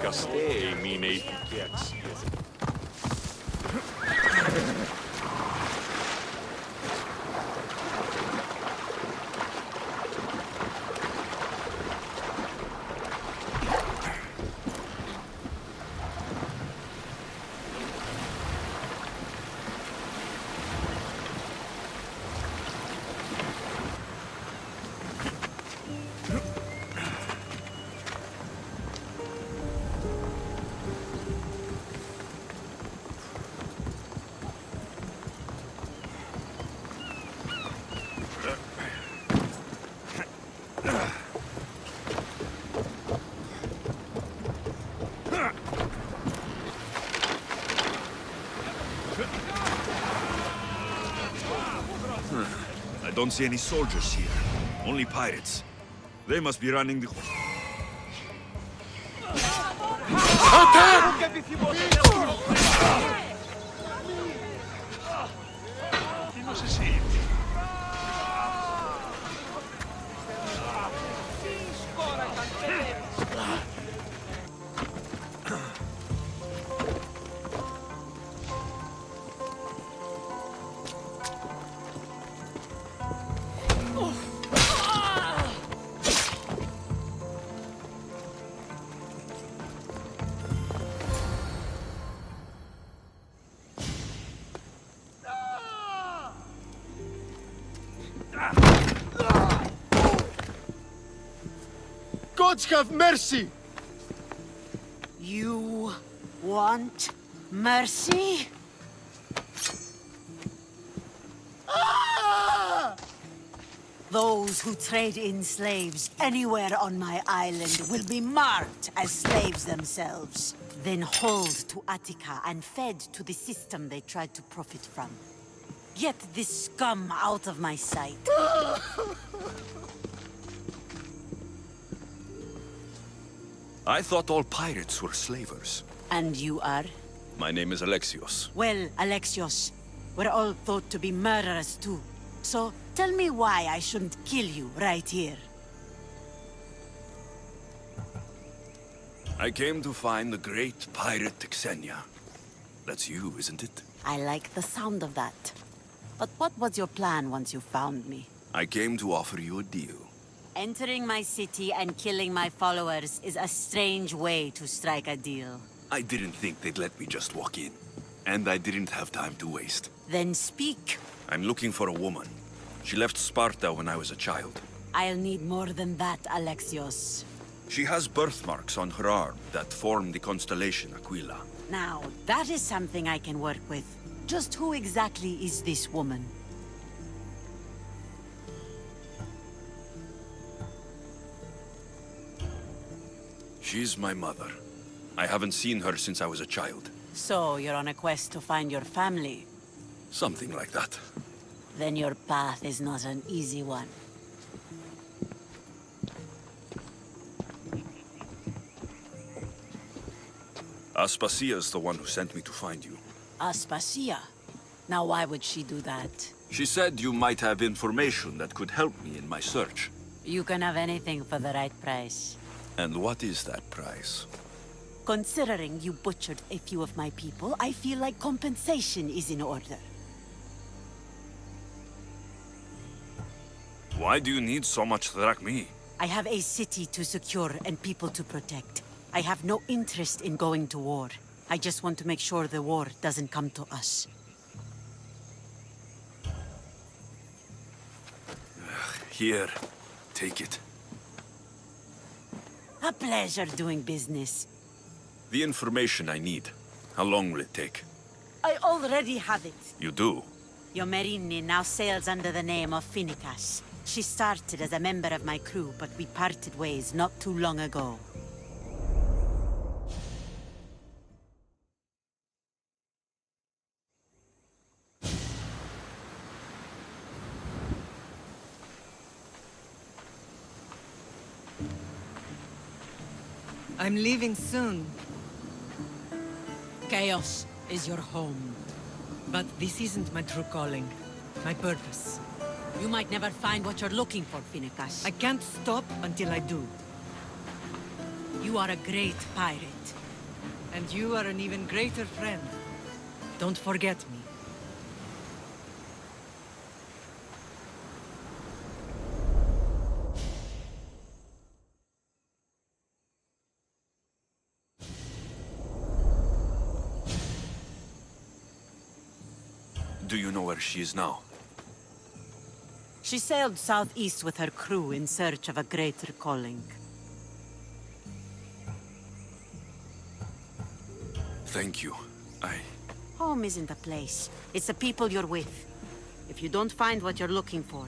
Caste mine etiquettes. I don't see any soldiers here. Only pirates. They must be running the... Chi non si sente? Gods have mercy! You want mercy? Those who trade in slaves anywhere on my island will be marked as slaves themselves, then hauled to Attica and fed to the system they tried to profit from. Get this scum out of my sight. I thought all pirates were slavers. And you are? My name is Alexios. Well, Alexios, we're all thought to be murderers too. So, tell me why I shouldn't kill you right here. I came to find the great pirate Xenia. That's you, isn't it? I like the sound of that. But what was your plan once you found me? I came to offer you a deal. Entering my city and killing my followers is a strange way to strike a deal. I didn't think they'd let me just walk in. And I didn't have time to waste. Then speak. I'm looking for a woman. She left Sparta when I was a child. I'll need more than that, Alexios. She has birthmarks on her arm that form the constellation Aquila. Now, that is something I can work with. Just who exactly is this woman? She's my mother. I haven't seen her since I was a child. So, you're on a quest to find your family? Something like that. Then your path is not an easy one. Aspasia's the one who sent me to find you. Aspasia? Now why would she do that? She said you might have information that could help me in my search. You can have anything for the right price. And what is that price? Considering you butchered a few of my people, I feel like compensation is in order. Why do you need so much drachmi? I have a city to secure and people to protect. I have no interest in going to war. I just want to make sure the war doesn't come to us. Here, take it. A pleasure doing business. The information I need. How long will it take? I already have it. You do? Yomerini now sails under the name of Finicas. She started as a member of my crew, but we parted ways not too long ago. I'm leaving soon, Chaos is your home. but this isn't my true calling. My purpose. You might never find what you're looking for, Finicas. I can't stop until I do. You are a great pirate. And you are an even greater friend. Don't forget me. Do you know where she is now? She sailed southeast with her crew in search of a greater calling. Thank you. Home isn't a place. It's the people you're with. If you don't find what you're looking for,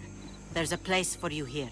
there's a place for you here.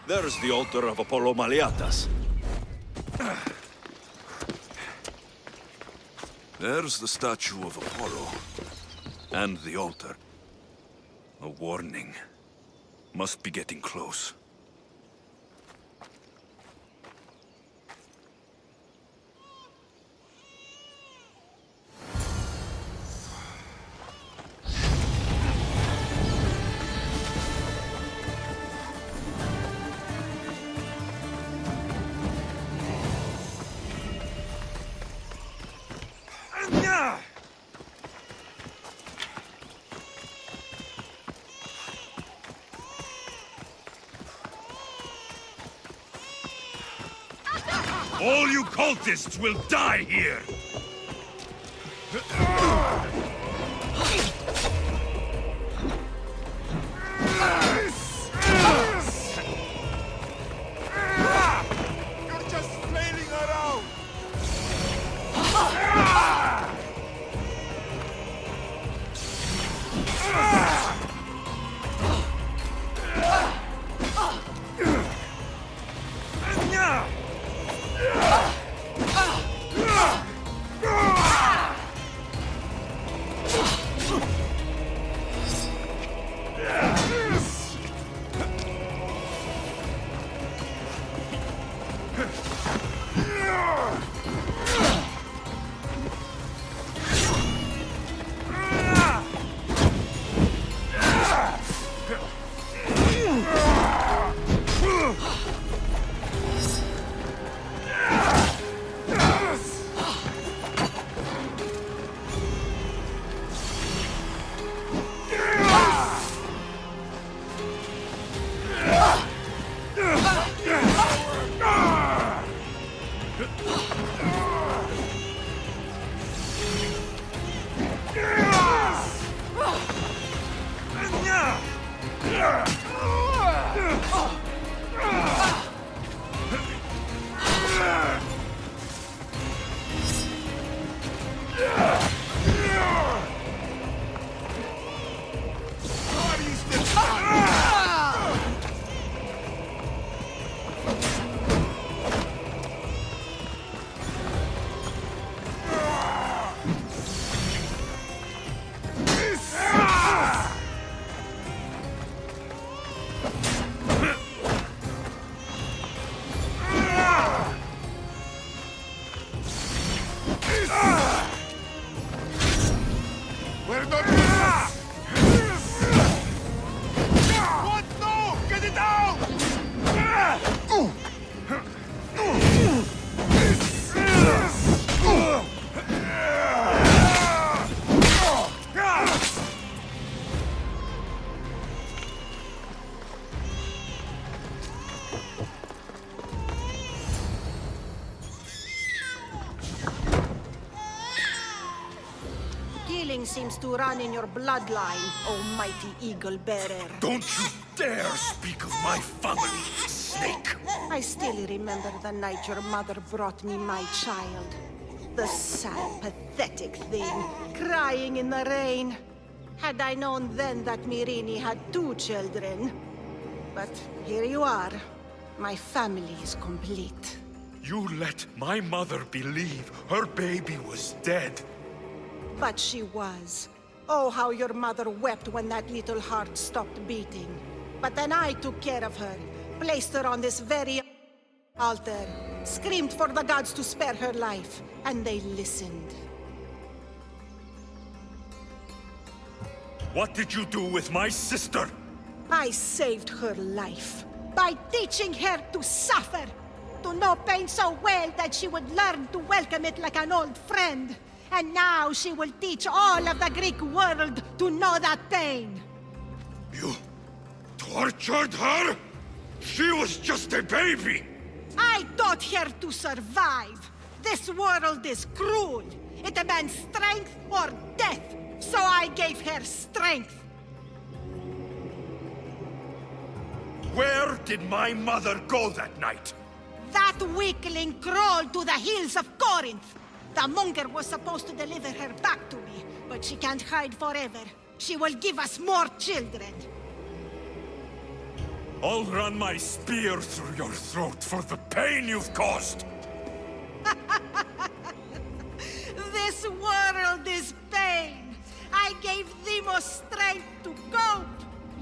There's the altar of Apollo Maliatas. There's the statue of Apollo. And the altar. A warning. Must be getting close. All you cultists will die here! You're just flailing around! King seems to run in your bloodline, almighty eagle bearer. Don't you dare speak of my family, snake! I still remember the night your mother brought me my child. The sad, pathetic thing, crying in the rain. Had I known then that Myrini had 2 children. But here you are. My family is complete. You let my mother believe her baby was dead. But she was. Oh, how your mother wept when that little heart stopped beating. But then I took care of her, placed her on this very altar, screamed for the gods to spare her life, and they listened. What did you do with my sister? I saved her life by teaching her to suffer, to know pain so well that she would learn to welcome it like an old friend. And now she will teach all of the Greek world to know that pain. You tortured her? She was just a baby! I taught her to survive. This world is cruel. It demands strength or death. So I gave her strength. Where did my mother go that night? That weakling crawled to the hills of Corinth. The monger was supposed to deliver her back to me, but she can't hide forever. She will give us more children. I'll run my spear through your throat for the pain you've caused! This world is pain. I gave Demos strength to cope.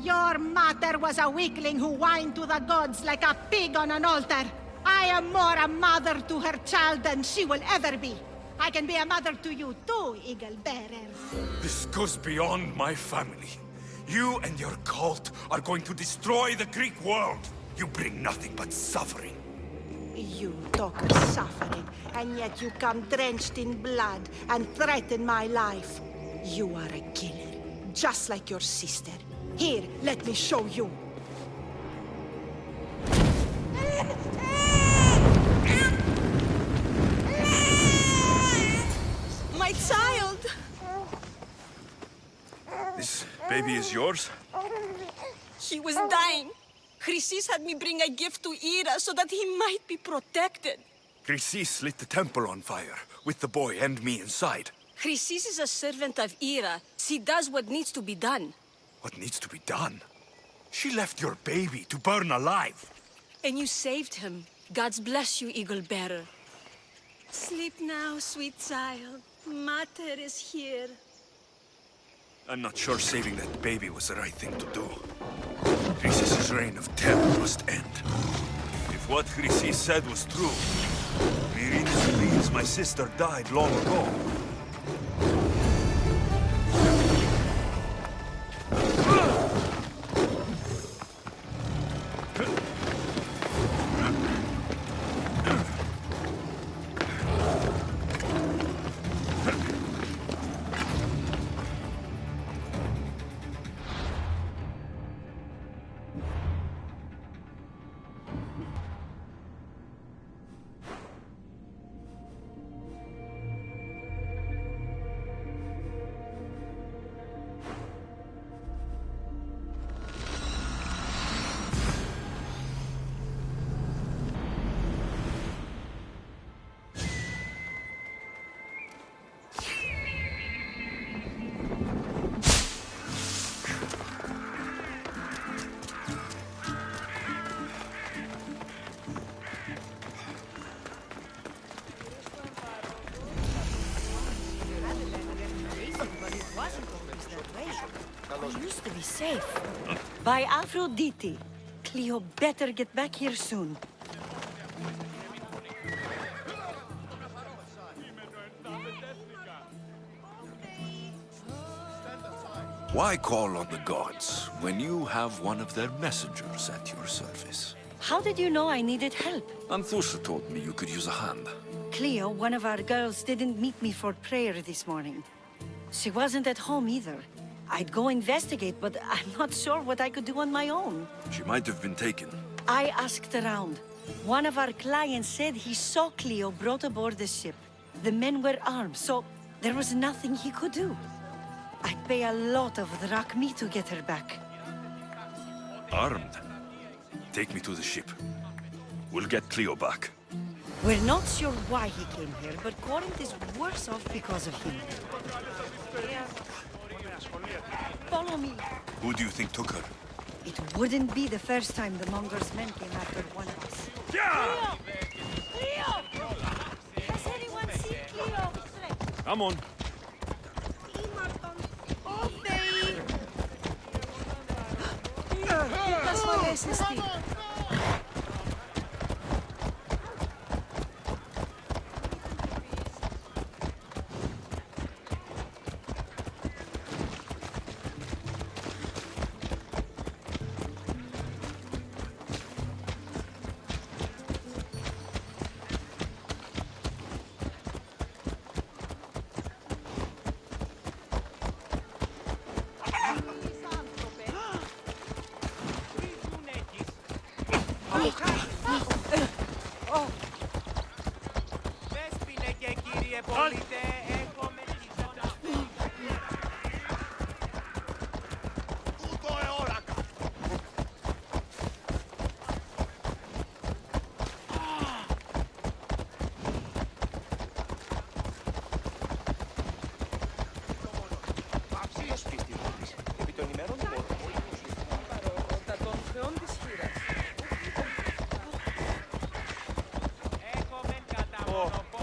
Your mother was a weakling who whined to the gods like a pig on an altar. I am more a mother to her child than she will ever be. I can be a mother to you too, Eagle Bearer. This goes beyond my family. You and your cult are going to destroy the Greek world. You bring nothing but suffering. You talk of suffering, and yet you come drenched in blood and threaten my life. You are a killer, just like your sister. Here, let me show you. My child! This baby is yours? He was dying. Chrysis had me bring a gift to Ira so that he might be protected. Chrysis lit the temple on fire, with the boy and me inside. Chrysis is a servant of Ira. She does what needs to be done. What needs to be done? She left your baby to burn alive. And you saved him. Gods bless you, Eagle Bearer. Sleep now, sweet child. Mater is here. I'm not sure saving that baby was the right thing to do. Chrysis' reign of terror must end. If what Chrysis said was true, Myrina believes my sister died long ago. We used to be safe. By Aphrodite. Cleo better get back here soon. Why call on the gods when you have one of their messengers at your service? How did you know I needed help? Anthusa told me you could use a hand. Cleo, one of our girls, didn't meet me for prayer this morning. She wasn't at home either. I'd go investigate, but I'm not sure what I could do on my own. She might have been taken. I asked around. One of our clients said he saw Cleo brought aboard the ship. The men were armed, so there was nothing he could do. I'd pay a lot of drachmi to get her back. Armed? Take me to the ship. We'll get Cleo back. We're not sure why he came here, but Corinth is worse off because of him. Follow me. Who do you think took her? It wouldn't be the first time the Monger's men came after one of us. Cleo! Has anyone seen Cleo? Come on.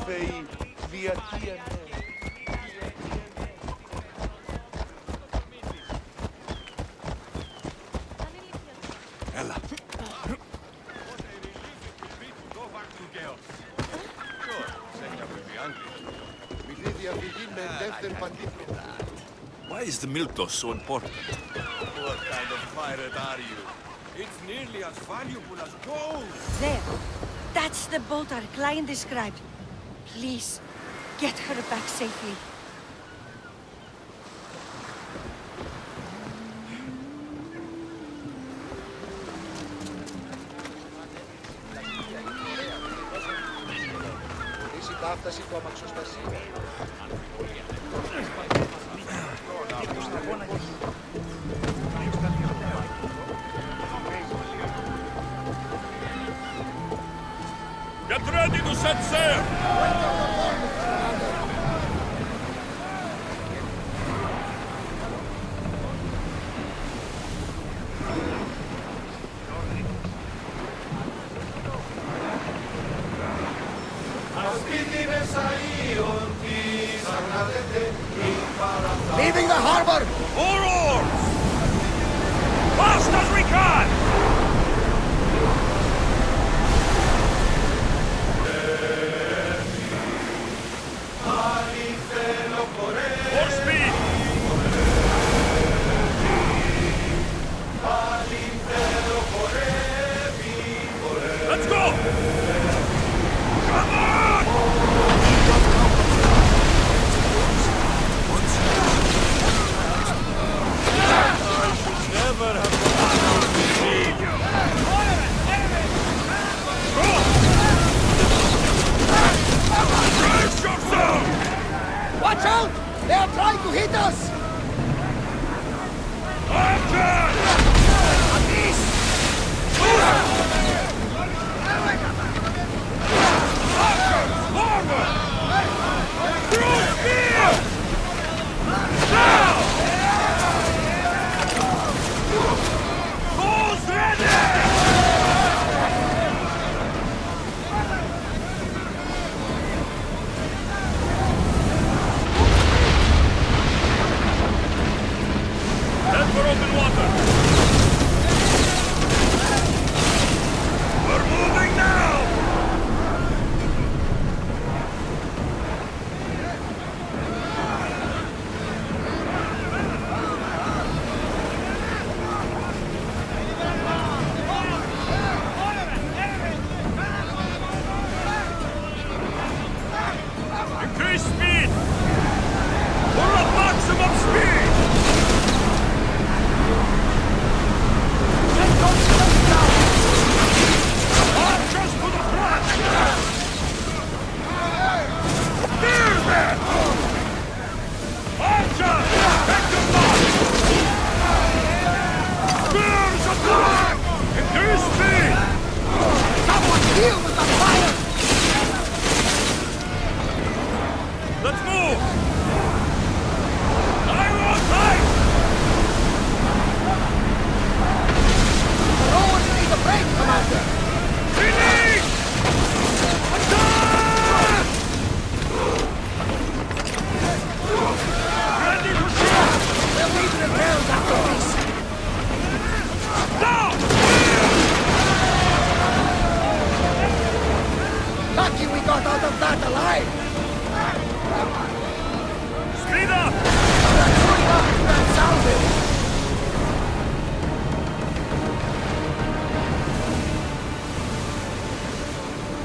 Θεοί, διατία Ella. Why is the milk dose so important? What kind of pirate are you? It's nearly as valuable as gold. There. That's the boat our client described. Please, get her back safely. Get ready to set sail! Leaving the harbor! All oars! Fast as we can! More speed! Let's go! Come on! Never have Brace yourself! Watch out! They are trying to hit us!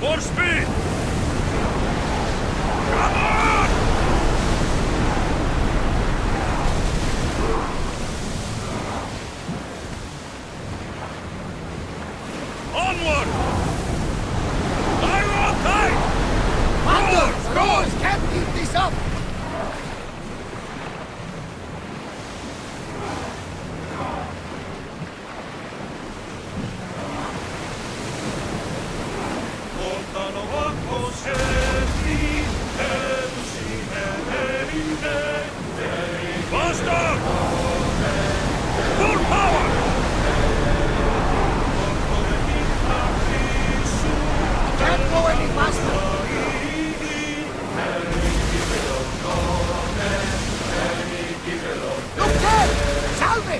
More speed! Come on! Onward! Iron tight! Scores! Can't keep this up! Faster! Full power! Can't go any faster! Look there! Salve!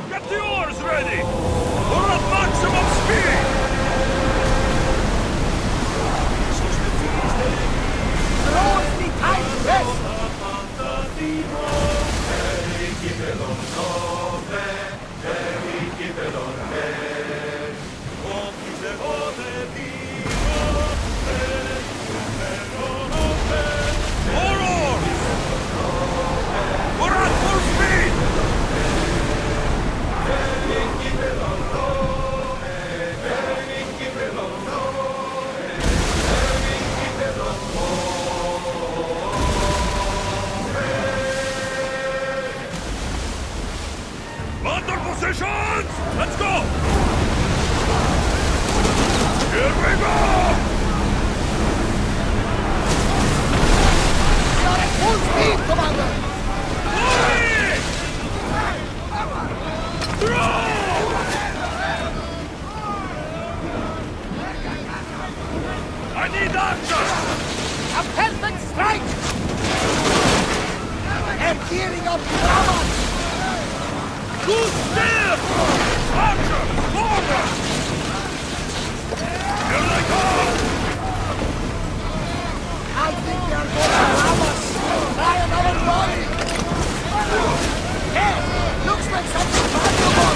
Get the oars ready! We're at maximum speed! Throws the time rest! More oars! We're at full speed! Under positions! Let's go! Here we go! We are at full speed, Commander! Fire! Throw! I need action! A perfect strike! They're gearing up dramas! Good steer! Archer! Forward! Here they come! I think they are going to ram us! Try another volley! Hey! Looks like something valuable!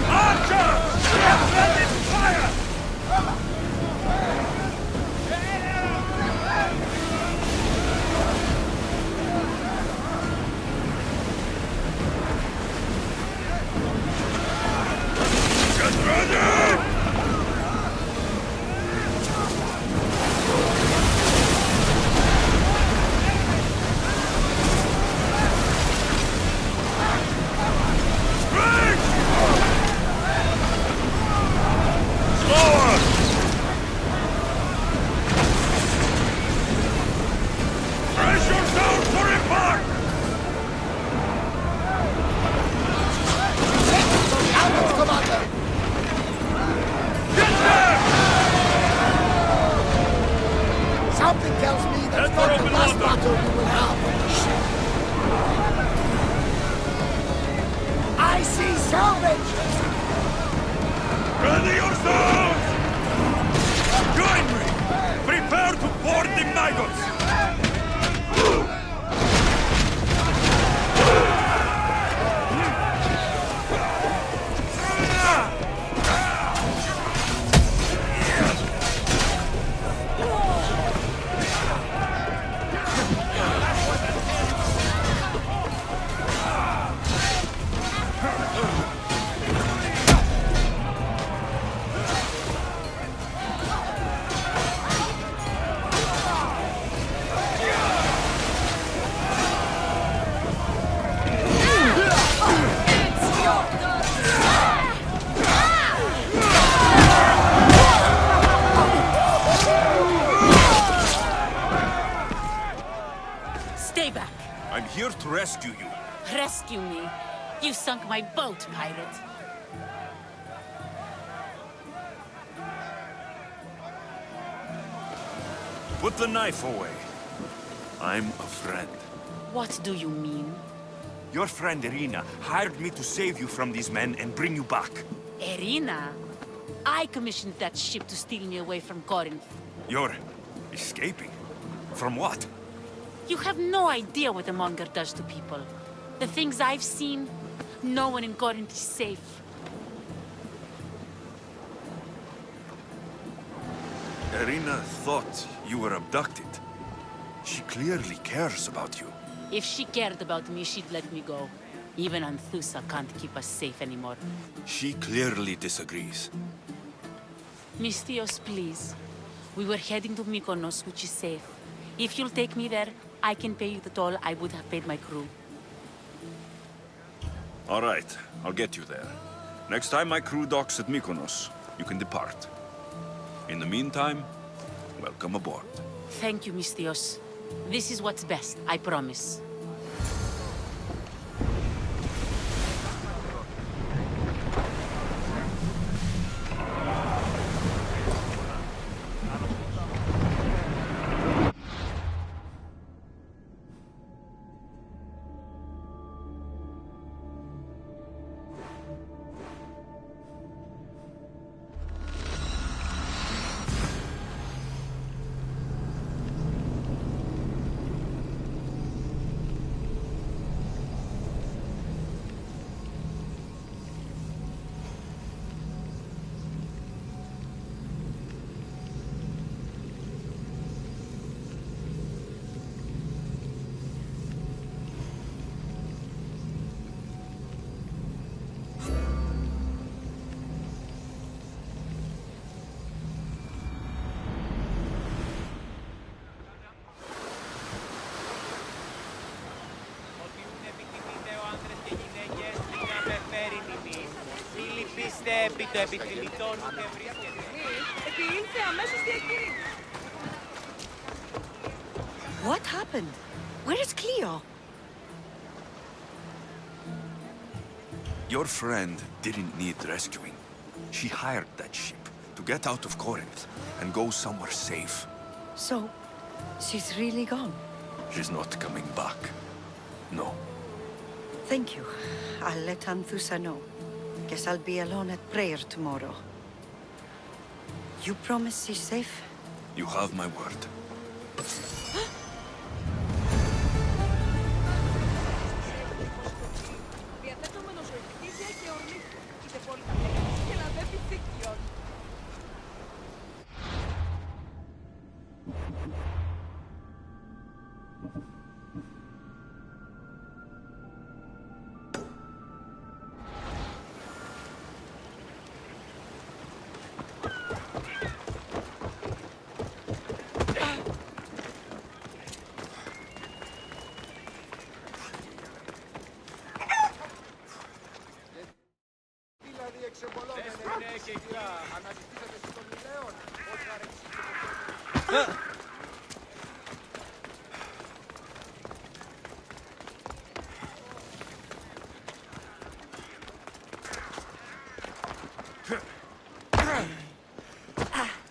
Archer! Get ready to fire! Get ready! Break! Slower! Brace yourself for impact! Counter, Commander! Get there! Something tells me that's Head not for the open last water. battle we will have. I see salvage! Ready yourselves! Join me! Prepare to board the maggots! Stay back. I'm here to rescue you. Rescue me. You sunk my boat, pirate. Put the knife away. I'm a friend. What do you mean? Your friend Irina hired me to save you from these men and bring you back. Irina? I commissioned that ship to steal me away from Corinth. You're escaping? From what? You have no idea what a monger does to people. The things I've seen, no one in Corinth is safe. Irina thought you were abducted. She clearly cares about you. If she cared about me, she'd let me go. Even Anthusa can't keep us safe anymore. She clearly disagrees. Misthios, please. We were heading to Mykonos, which is safe. If you'll take me there, I can pay you the toll I would have paid my crew. All right, I'll get you there. Next time my crew docks at Mykonos, you can depart. In the meantime, welcome aboard. Thank you, Misthios. This is what's best, I promise. επί το επιτυλιτών ούτε βρίσκεται. Επήλθε αμέσως διακήρυξη. What happened? Where is Cleo? Your friend didn't need rescuing. She hired that ship to get out of Corinth and go somewhere safe. So, she's really gone? She's not coming back. No. Thank you. I'll let Anthusa know. Guess I'll be alone at prayer tomorrow. You promise she's safe? You have my word.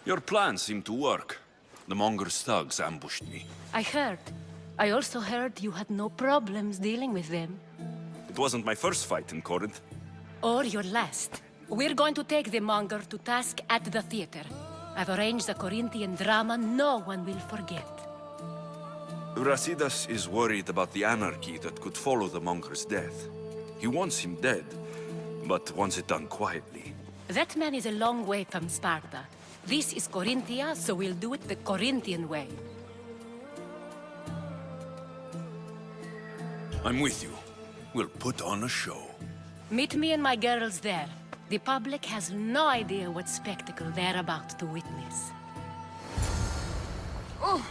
Your plan seemed to work. The Monger's thugs ambushed me. I heard. I also heard you had no problems dealing with them. It wasn't my first fight in Corinth. Or your last. We're going to take the Monger to task at the theater. I've arranged a Corinthian drama no one will forget. Brasidas is worried about the anarchy that could follow the Monger's death. He wants him dead, but wants it done quietly. That man is a long way from Sparta. This is Corinthia, so we'll do it the Corinthian way. I'm with you. We'll put on a show. Meet me and my girls there. The public has no idea what spectacle they're about to witness. Oh!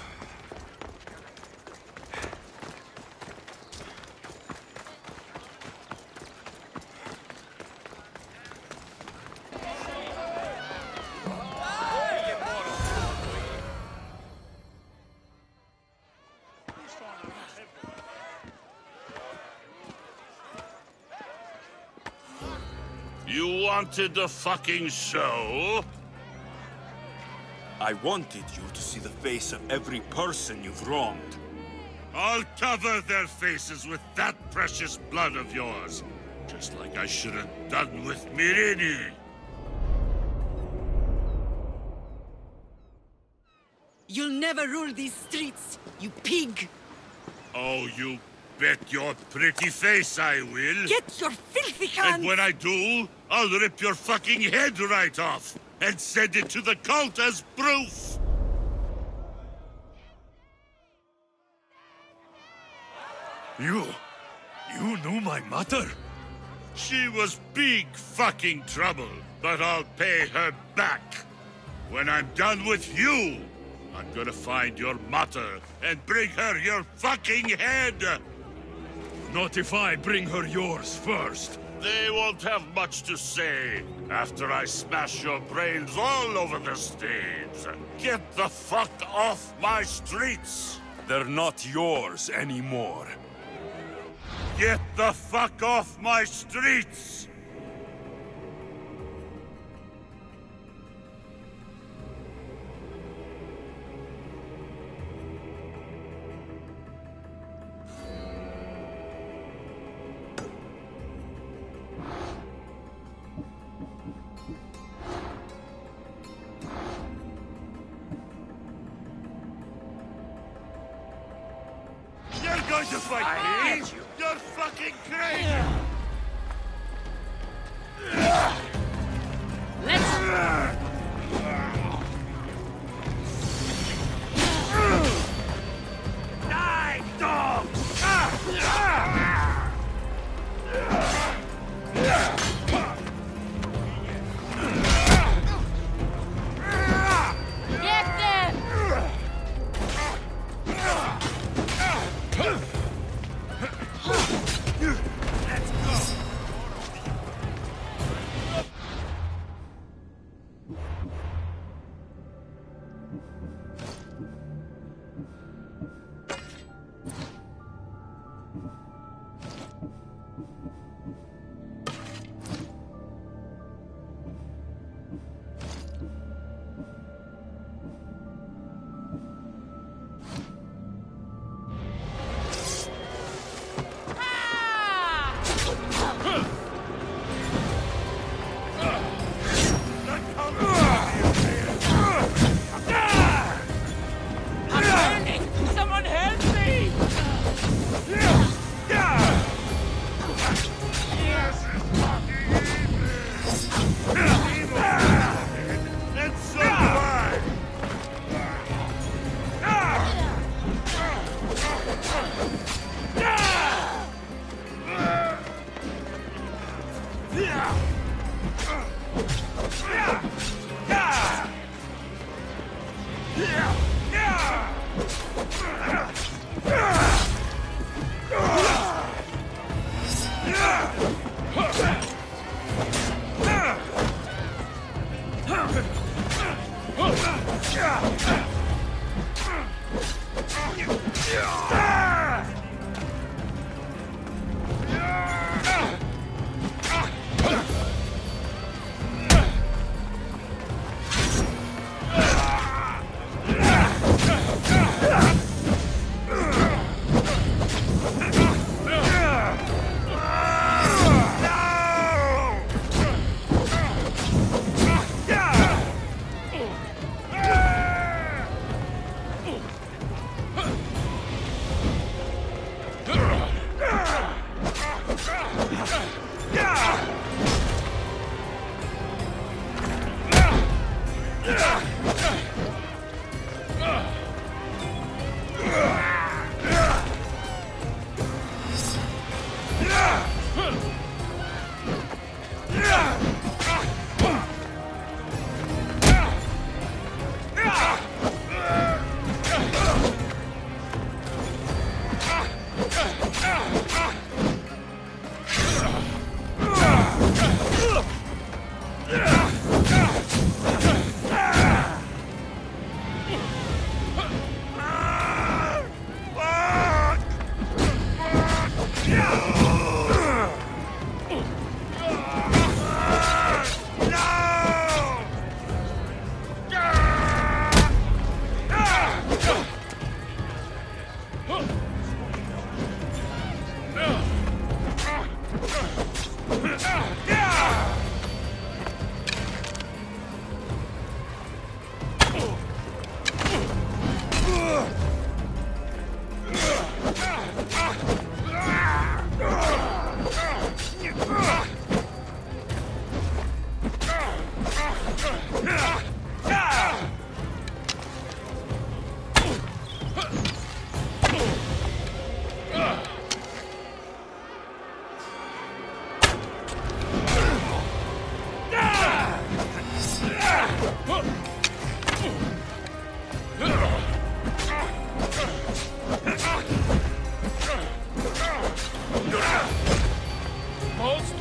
You wanted the fucking show? I wanted you to see the face of every person you've wronged. I'll cover their faces with that precious blood of yours. Just like I should have done with Myrini. You'll never rule these streets, you pig! Oh, you bet your pretty face I will. Get your filthy And hands! when I do, I'll rip your fucking head right off and send it to the cult as proof. You knew my mother? She was big fucking trouble, but I'll pay her back. When I'm done with you, I'm gonna find your mother and bring her your fucking head. Not if I bring her yours first. They won't have much to say after I smash your brains all over the stage. Get the fuck off my streets! They're not yours anymore. Get the fuck off my streets! You're going to fight me? You're fucking crazy! Die, dog! Get them! Someone help me! And so do I!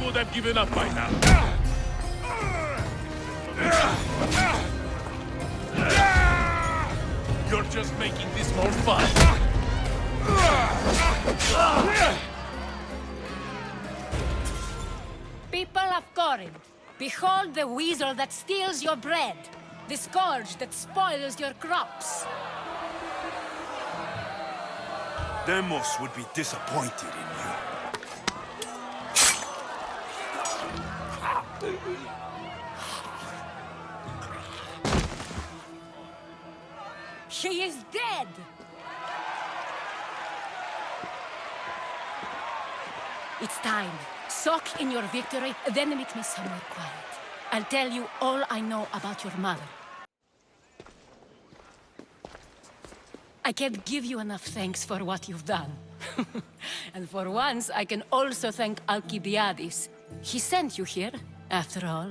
would have given up by now. You're just making this more fun. People of Corinth, behold the weasel that steals your bread, the scourge that spoils your crops. Demos would be disappointed in you. She is dead! It's time. Soak in your victory, then meet me somewhere quiet. I'll tell you all I know about your mother. I can't give you enough thanks for what you've done. And for once, I can also thank Alcibiades. He sent you here, after all.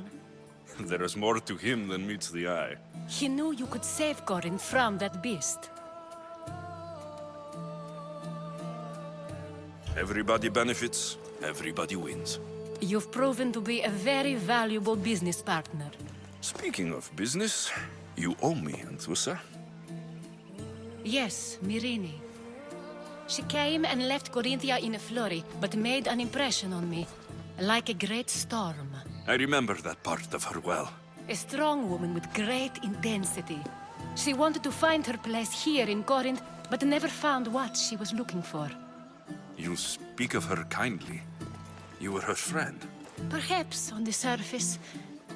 There is more to him than meets the eye. He knew you could save Corinth from that beast. Everybody benefits, everybody wins. You've proven to be a very valuable business partner. Speaking of business, you owe me, Anthusa. Yes, Myrine. She came and left Corinthia in a flurry, but made an impression on me, like a great storm. I remember that part of her well. A strong woman with great intensity. She wanted to find her place here in Corinth, but never found what she was looking for. You speak of her kindly. You were her friend. Perhaps on the surface,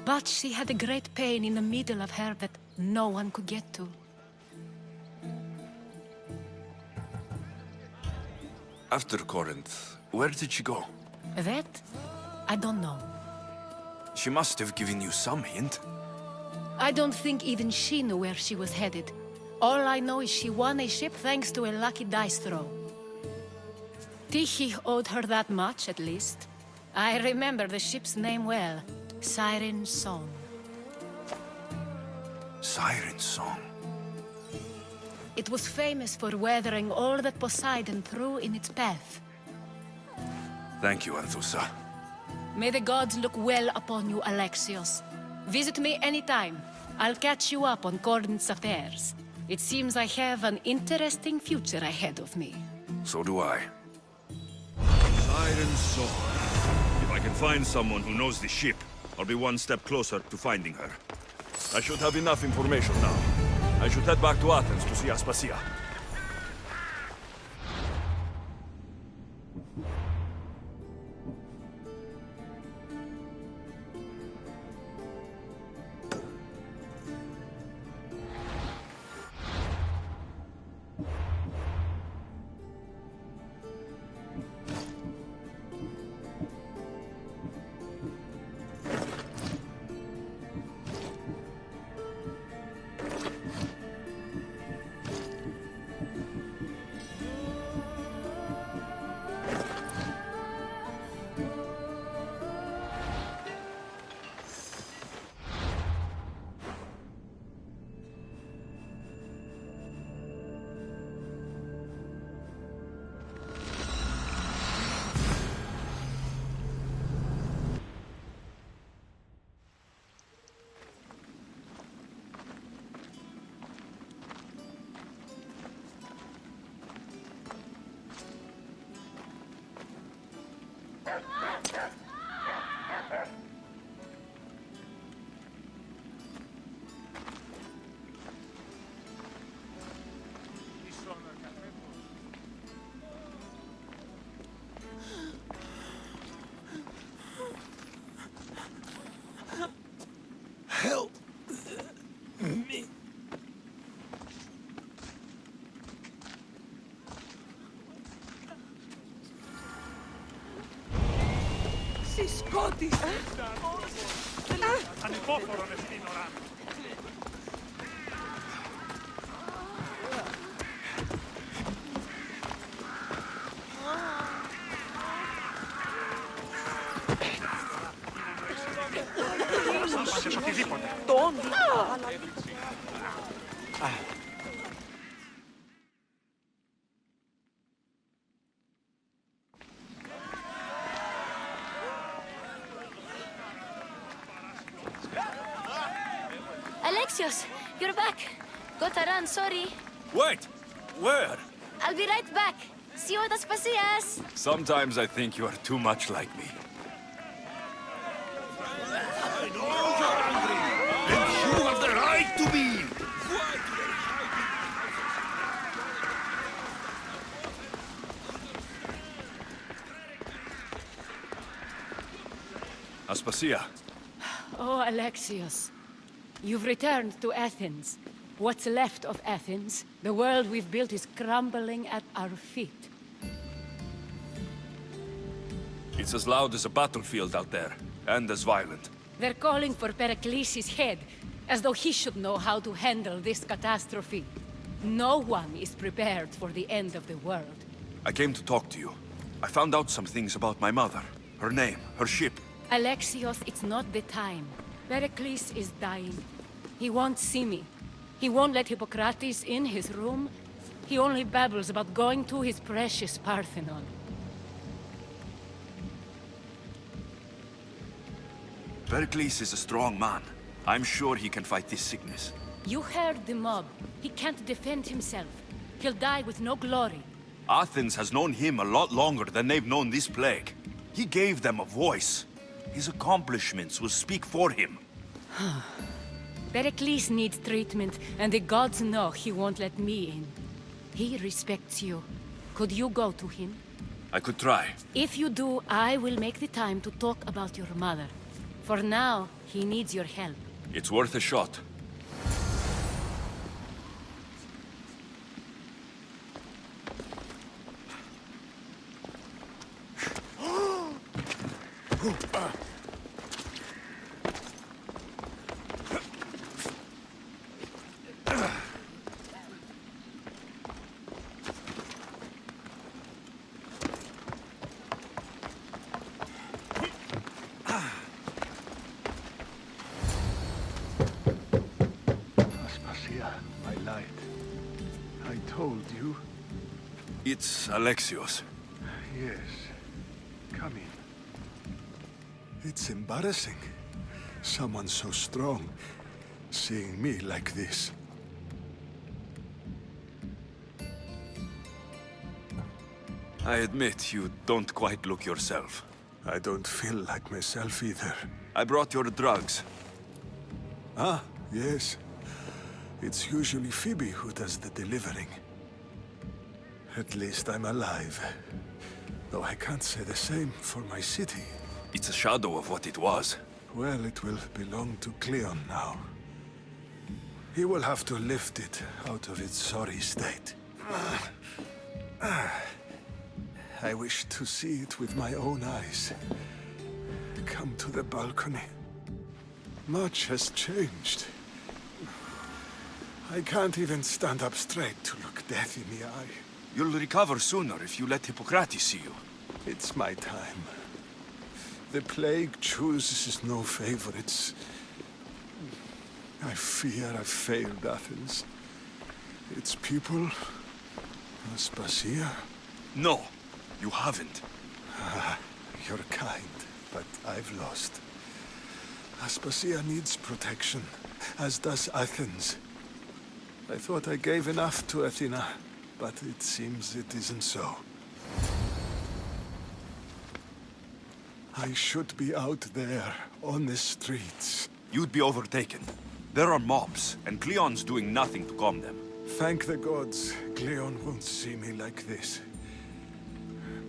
but she had a great pain in the middle of her that no one could get to. After Corinth, where did she go? That? I don't know. She must have given you some hint. I don't think even she knew where she was headed. All I know is she won a ship thanks to a lucky dice throw. Tyche owed her that much, at least. I remember the ship's name well. Siren Song. Siren Song. It was famous for weathering all that Poseidon threw in its path. Thank you, Anthusa. May the gods look well upon you, Alexios. Visit me anytime. I'll catch you up on Corinth's affairs. It seems I have an interesting future ahead of me. So do I. Siren Song. If I can find someone who knows the ship, I'll be one step closer to finding her. I should have enough information now. I should head back to Athens to see Aspasia. Help me. Si σκότησε. Ανυπόφορο με στην ώρα. Άπαντες οτιδήποτε. Τον. Alexios, you're back. Gotta run, sorry. Wait! Where? I'll be right back. See you at Aspasias. Sometimes I think you are too much like me. I know you're angry, and you have the right to be! Aspasia. Oh, Alexios. You've returned to Athens. What's left of Athens, the world we've built is crumbling at our feet. It's as loud as a battlefield out there, and as violent. They're calling for Pericles' head, as though he should know how to handle this catastrophe. No one is prepared for the end of the world. I came to talk to you. I found out some things about my mother. Her name, her ship. Alexios, it's not the time. Pericles is dying. He won't see me. He won't let Hippocrates in his room. He only babbles about going to his precious Parthenon. Pericles is a strong man. I'm sure he can fight this sickness. You heard the mob. He can't defend himself. He'll die with no glory. Athens has known him a lot longer than they've known this plague. He gave them a voice. His accomplishments will speak for him. Pericles needs treatment, and the gods know he won't let me in. He respects you. Could you go to him? I could try. If you do, I will make the time to talk about your mother. For now, he needs your help. It's worth a shot. Aspasia, my light. I told you. It's Alexios. Yes. Come in. It's embarrassing. Someone so strong, seeing me like this. I admit you don't quite look yourself. I don't feel like myself either. I brought your drugs. Ah, yes. It's usually Phoebe who does the delivering. At least I'm alive. Though I can't say the same for my city. It's a shadow of what it was. Well, it will belong to Cleon now. He will have to lift it out of its sorry state. I wish to see it with my own eyes. Come to the balcony. Much has changed. I can't even stand up straight to look death in the eye. You'll recover sooner if you let Hippocrates see you. It's my time. The plague chooses no favorites. I fear I've failed Athens. Its people, Aspasia. No, you haven't. You're kind, but I've lost. Aspasia needs protection, as does Athens. I thought I gave enough to Athena, but it seems it isn't so. I should be out there, on the streets. You'd be overtaken. There are mobs, and Cleon's doing nothing to calm them. Thank the gods, Cleon won't see me like this.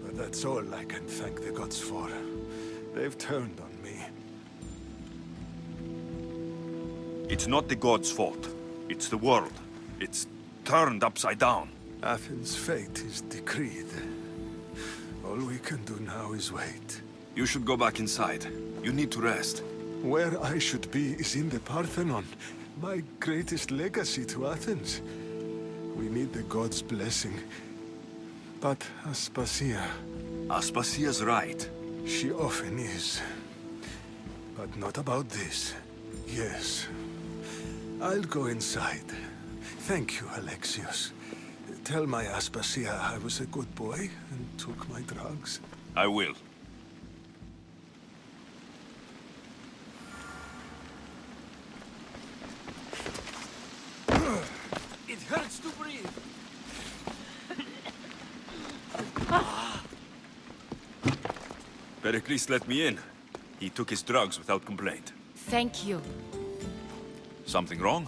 But that's all I can thank the gods for. They've turned on me. It's not the gods' fault. It's the world. It's turned upside down. Athens' fate is decreed. All we can do now is wait. You should go back inside. You need to rest. Where I should be is in the Parthenon, my greatest legacy to Athens. We need the gods' blessing. But Aspasia... Aspasia's right. She often is. But not about this. Yes. I'll go inside. Thank you, Alexios. Tell my Aspasia I was a good boy and took my drugs. I will. hurts to breathe. Pericles let me in. He took his drugs without complaint. Thank you. Something wrong?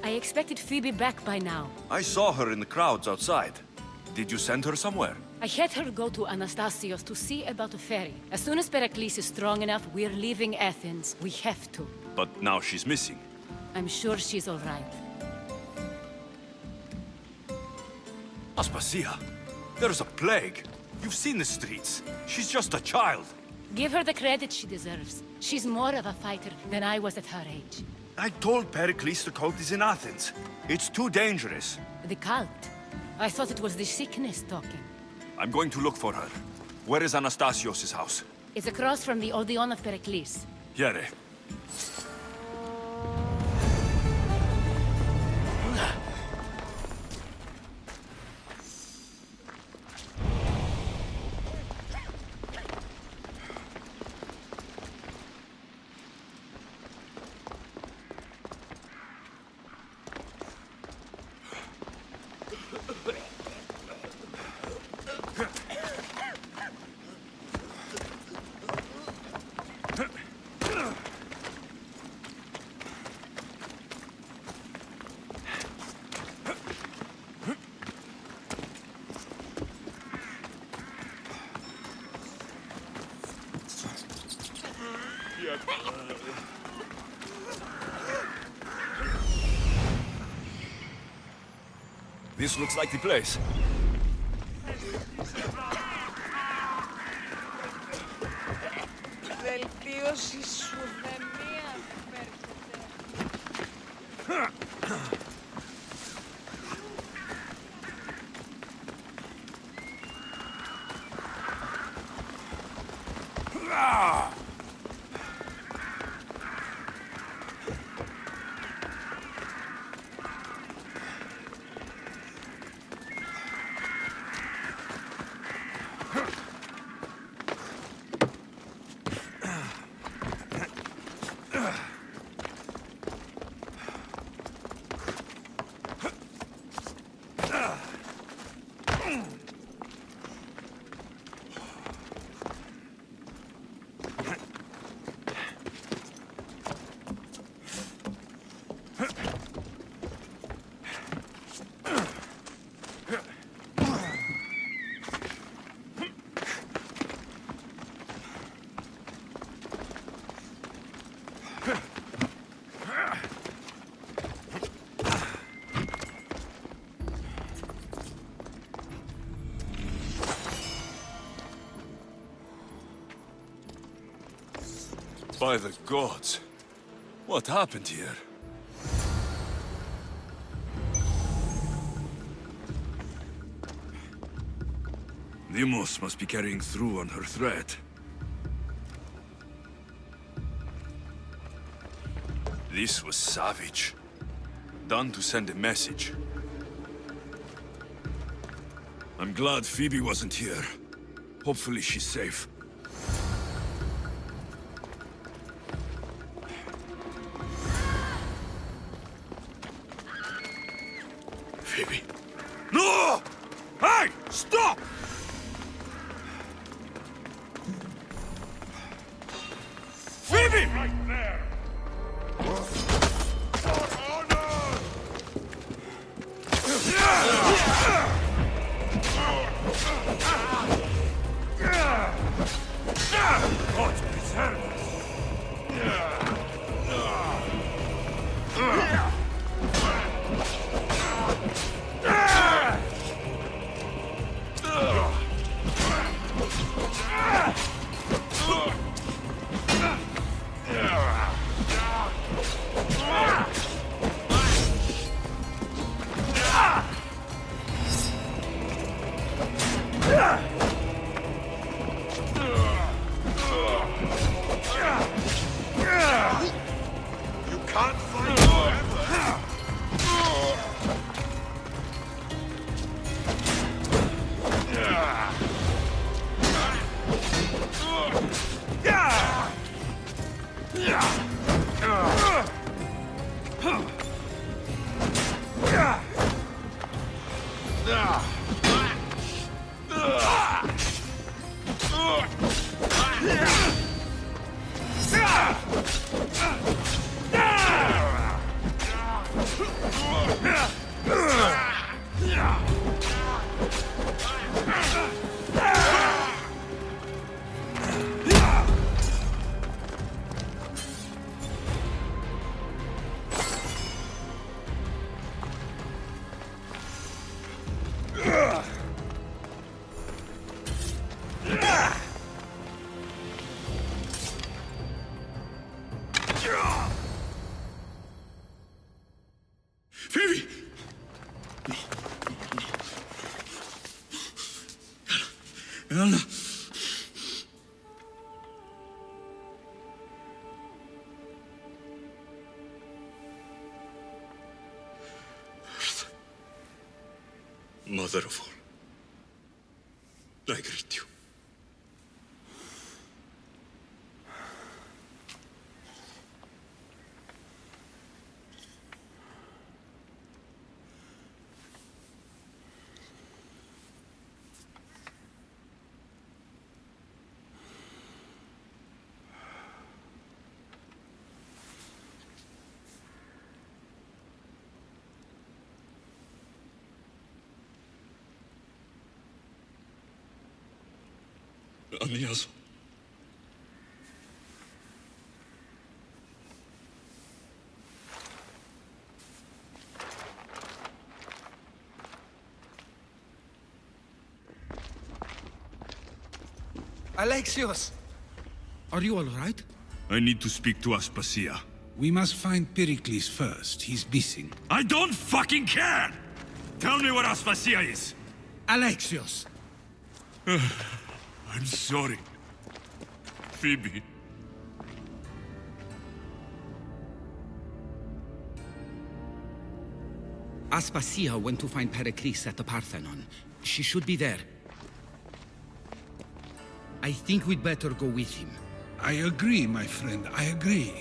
I expected Phoebe back by now. I saw her in the crowds outside. Did you send her somewhere? I had her go to Anastasios to see about a ferry. As soon as Pericles is strong enough, we're leaving Athens. We have to. But now she's missing. I'm sure she's all right. Aspasia, there's a plague. You've seen the streets. She's just a child. Give her the credit she deserves. She's more of a fighter than I was at her age. I told Pericles the cult is in Athens. It's too dangerous. The cult? I thought it was the sickness talking. I'm going to look for her. Where is Anastasios' house? It's across from the Odeon of Pericles. Here. This looks like the place. Βελτίωση σου δεν μία By the gods. What happened here? Deimos must be carrying through on her threat. This was savage. Done to send a message. I'm glad Phoebe wasn't here. Hopefully she's safe. Phoebe. No! Hey! Stop! Phoebe! Right there! God preserve us! You can't fight forever! Phoebe! Anna. Mother of all, I greet you. Aniaso. Alexios! Are you all right? I need to speak to Aspasia. We must find Pericles first. He's missing. I don't fucking care! Tell me where Aspasia is! Alexios! I'm sorry. Phoebe. Aspasia went to find Pericles at the Parthenon. She should be there. I think we'd better go with him. I agree, my friend. I agree.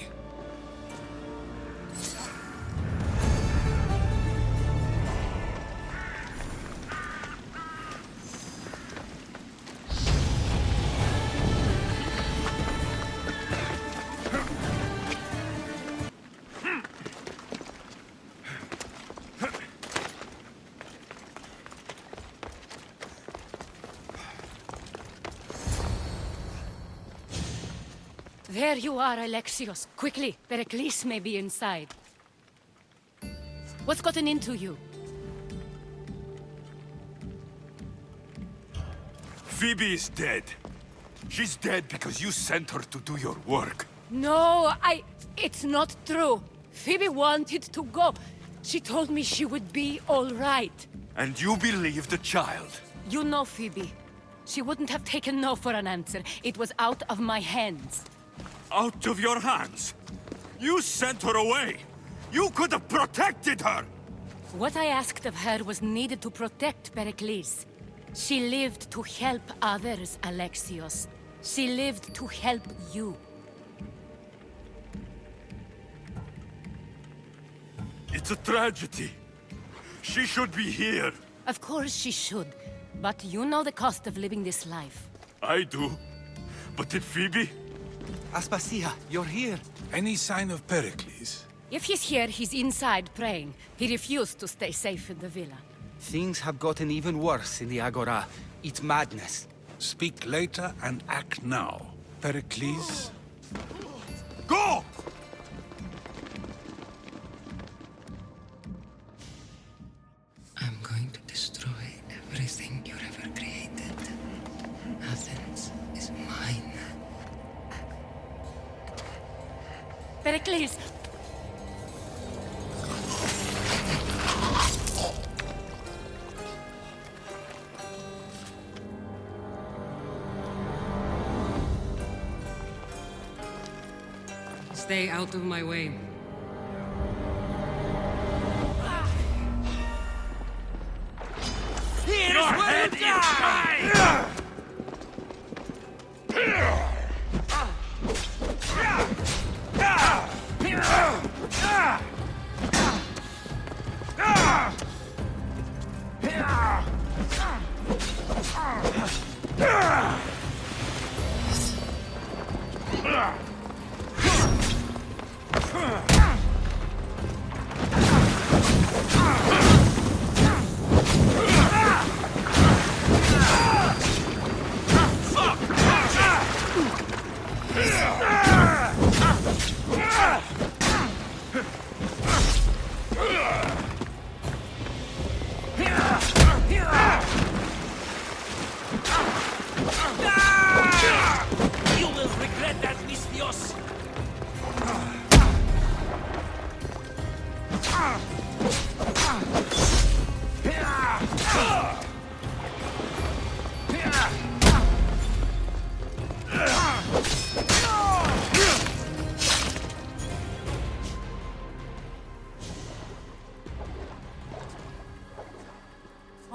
There you are, Alexios. Quickly, Pericles may be inside. What's gotten into you? Phoebe is dead. She's dead because you sent her to do your work. No, it's not true. Phoebe wanted to go. She told me she would be all right. And you believe the child? You know Phoebe. She wouldn't have taken no for an answer. It was out of my hands. Out of your hands? You sent her away! You could have protected her! What I asked of her was needed to protect Pericles. She lived to help others, Alexios. She lived to help you. It's a tragedy. She should be here. Of course she should. But you know the cost of living this life. I do. But did Phoebe? Aspasia, you're here. Any sign of Pericles? If he's here, he's inside praying. He refused to stay safe in the villa. Things have gotten even worse in the Agora. It's madness. Speak later and act now. Pericles? Go! I'm going to destroy everything you've ever created. Athens is mine. Pericles! Stay out of my way. Here's where you die!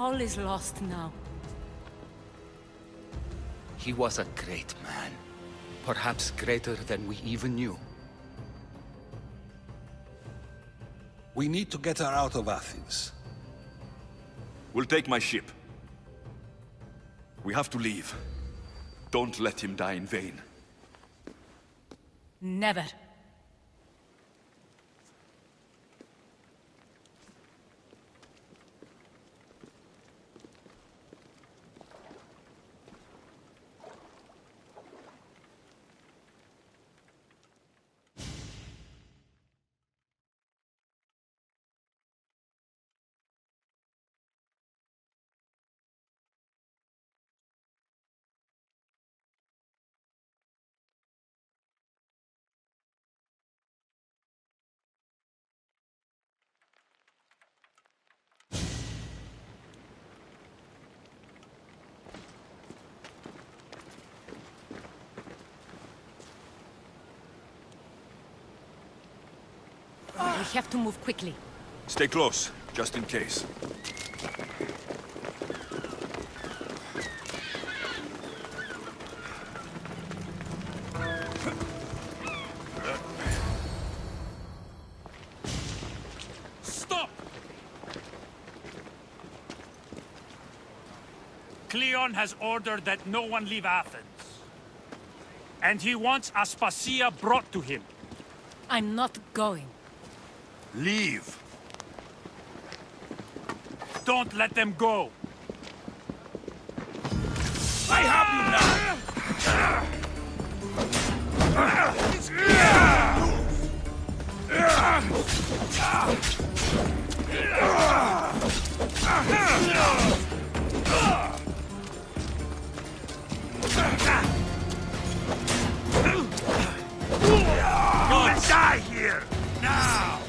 All is lost now. He was a great man. Perhaps greater than we even knew. We need to get her out of Athens. We'll take my ship. We have to leave. Don't let him die in vain. Never. We have to move quickly. Stay close, just in case. Stop! Cleon has ordered that no one leave Athens. And he wants Aspasia brought to him. I'm not going. Leave! Don't let them go! I have you now! Go die here! Now!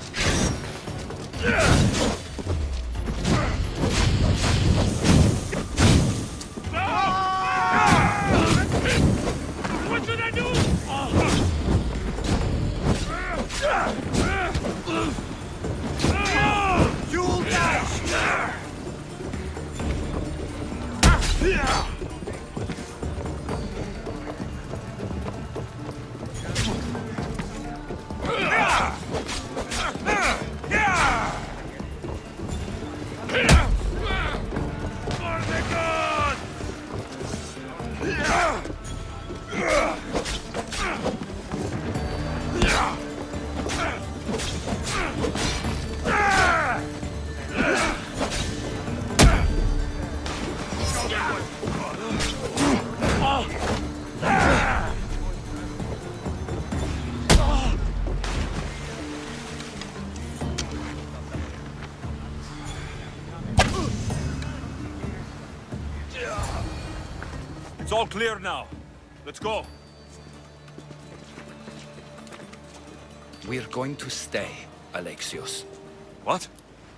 What should I do? You'll die here! It's all clear now. Let's go. We're going to stay, Alexios. What?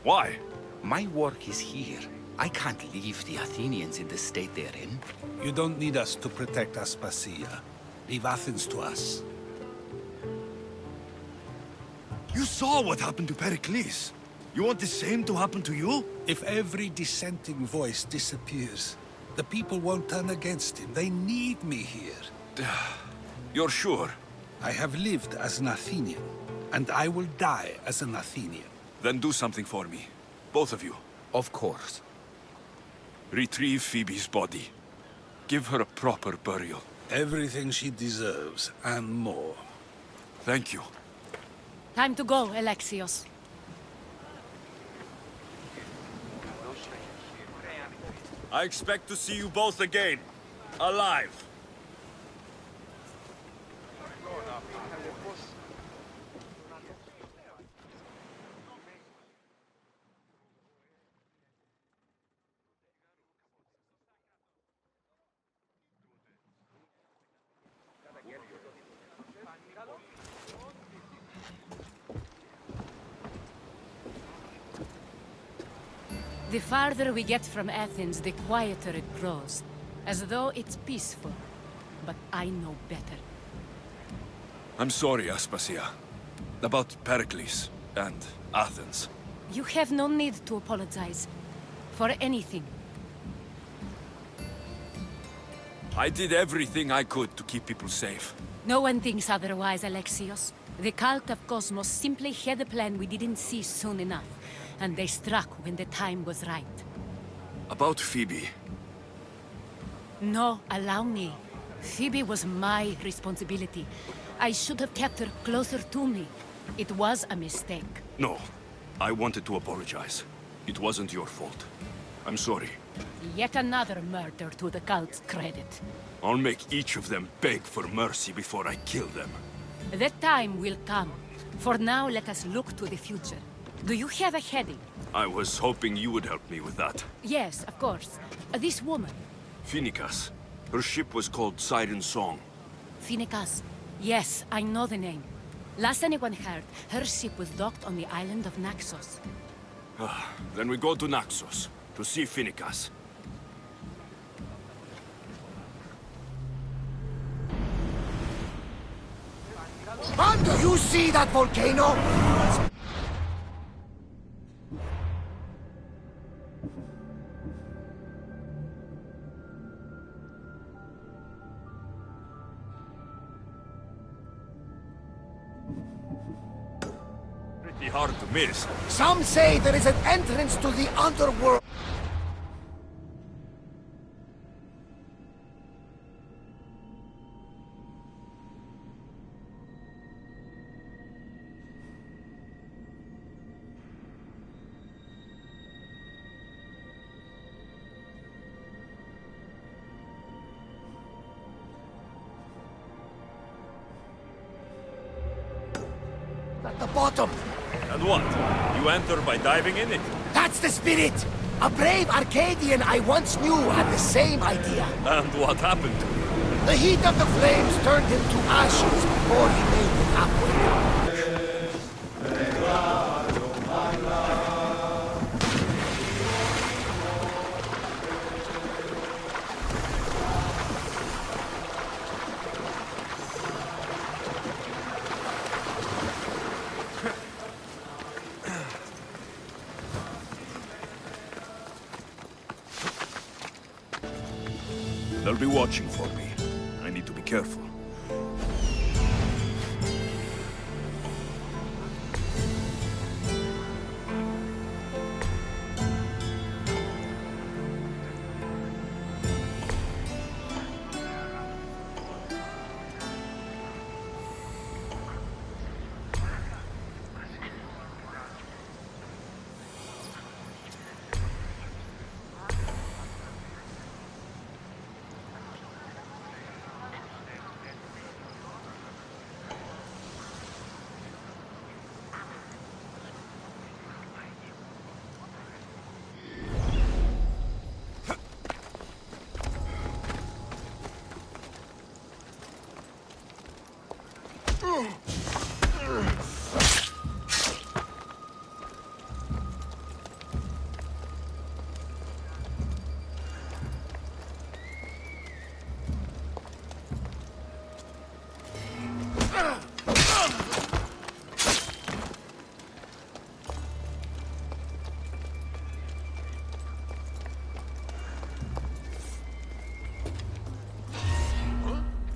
Why? My work is here. I can't leave the Athenians in the state they're in. You don't need us to protect Aspasia. Leave Athens to us. You saw what happened to Pericles. You want the same to happen to you? If every dissenting voice disappears, the people won't turn against him. They need me here. You're sure? I have lived as an Athenian, and I will die as an Athenian. Then do something for me. Both of you. Of course. Retrieve Phoebe's body. Give her a proper burial. Everything she deserves, and more. Thank you. Time to go, Alexios. I expect to see you both again. Alive. The farther we get from Athens, the quieter it grows. As though it's peaceful. But I know better. I'm sorry, Aspasia. About Pericles and Athens. You have no need to apologize. for anything. I did everything I could to keep people safe. No one thinks otherwise, Alexios. The cult of Cosmos simply had a plan we didn't see soon enough, and they struck when the time was right. About Phoebe. No, allow me. Phoebe was my responsibility. I should have kept her closer to me. It was a mistake. No, I wanted to apologize. It wasn't your fault. I'm sorry. Yet another murder to the cult's credit. I'll make each of them beg for mercy before I kill them. That time will come. For now, let us look to the future. Do you have a heading? I was hoping you would help me with that. Yes, of course. This woman. Phoenicas. Her ship was called Siren Song. Phoenicas. Yes, I know the name. Last anyone heard, her ship was docked on the island of Naxos. Then we go to Naxos, to see Phoenicas. Man, do you see that volcano? Pretty hard to miss. Some say there is an entrance to the underworld. At the bottom. And what? You enter by diving in it? That's the spirit! A brave Arcadian I once knew had the same idea. And what happened to him? The heat of the flames turned him to ashes before he made it halfway down. They'll be watching for me. I need to be careful.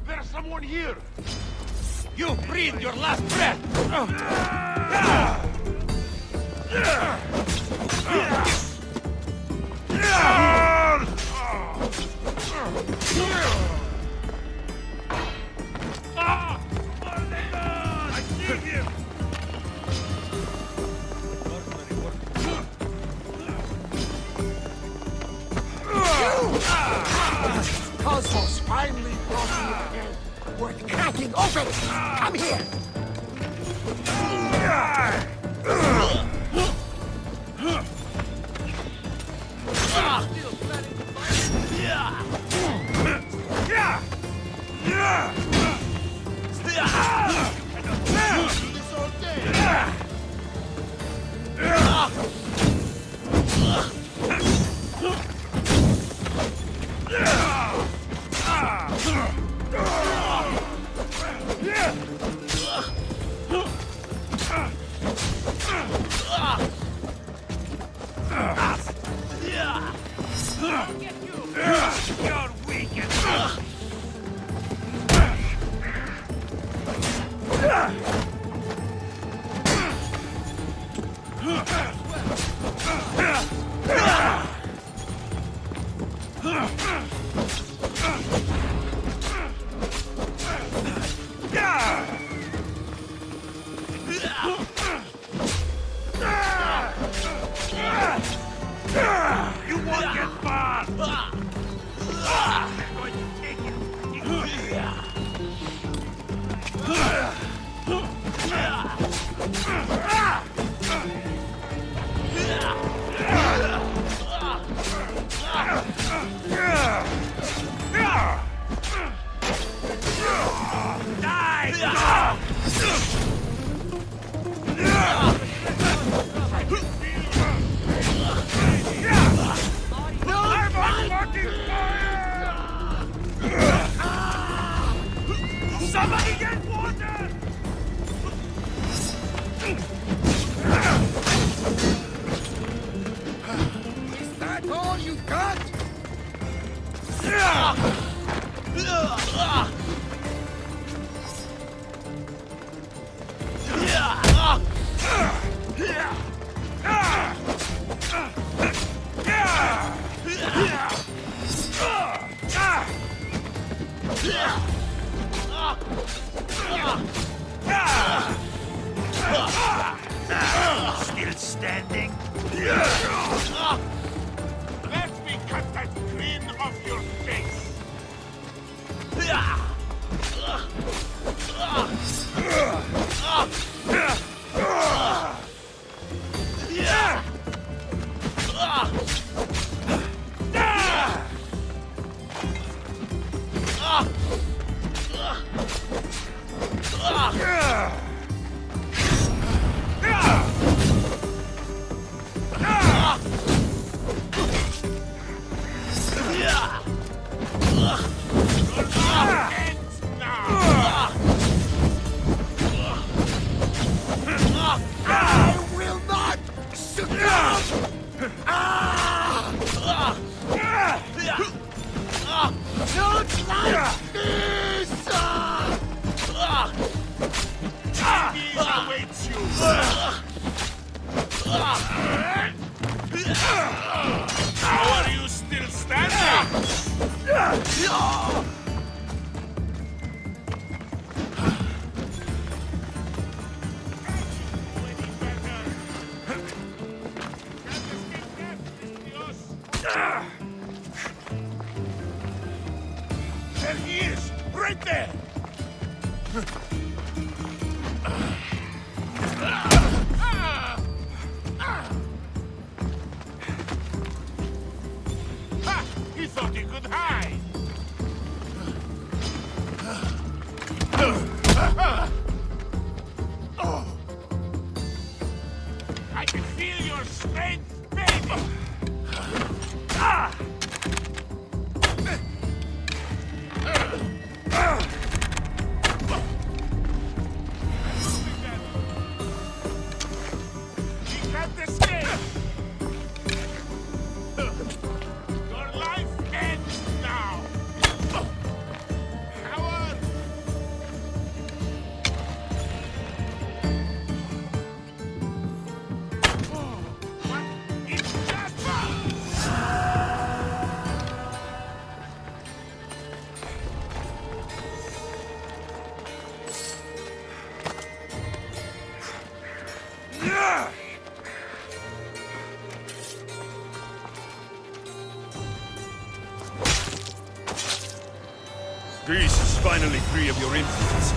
There's someone here! You breathe your last breath! Cosmos finally brought me a head worth cracking open! Come here! Somebody get water! Is that all you got? Still standing? Let me cut that grin off your face! I will not succumb! Not like this! Hades awaits you! How are you still standing? There he is! Right there! Ha! He thought he could hide! I can feel your strength, baby! He can't escape! Your life ends now! Coward! What? It's just Greece is finally free of your influence.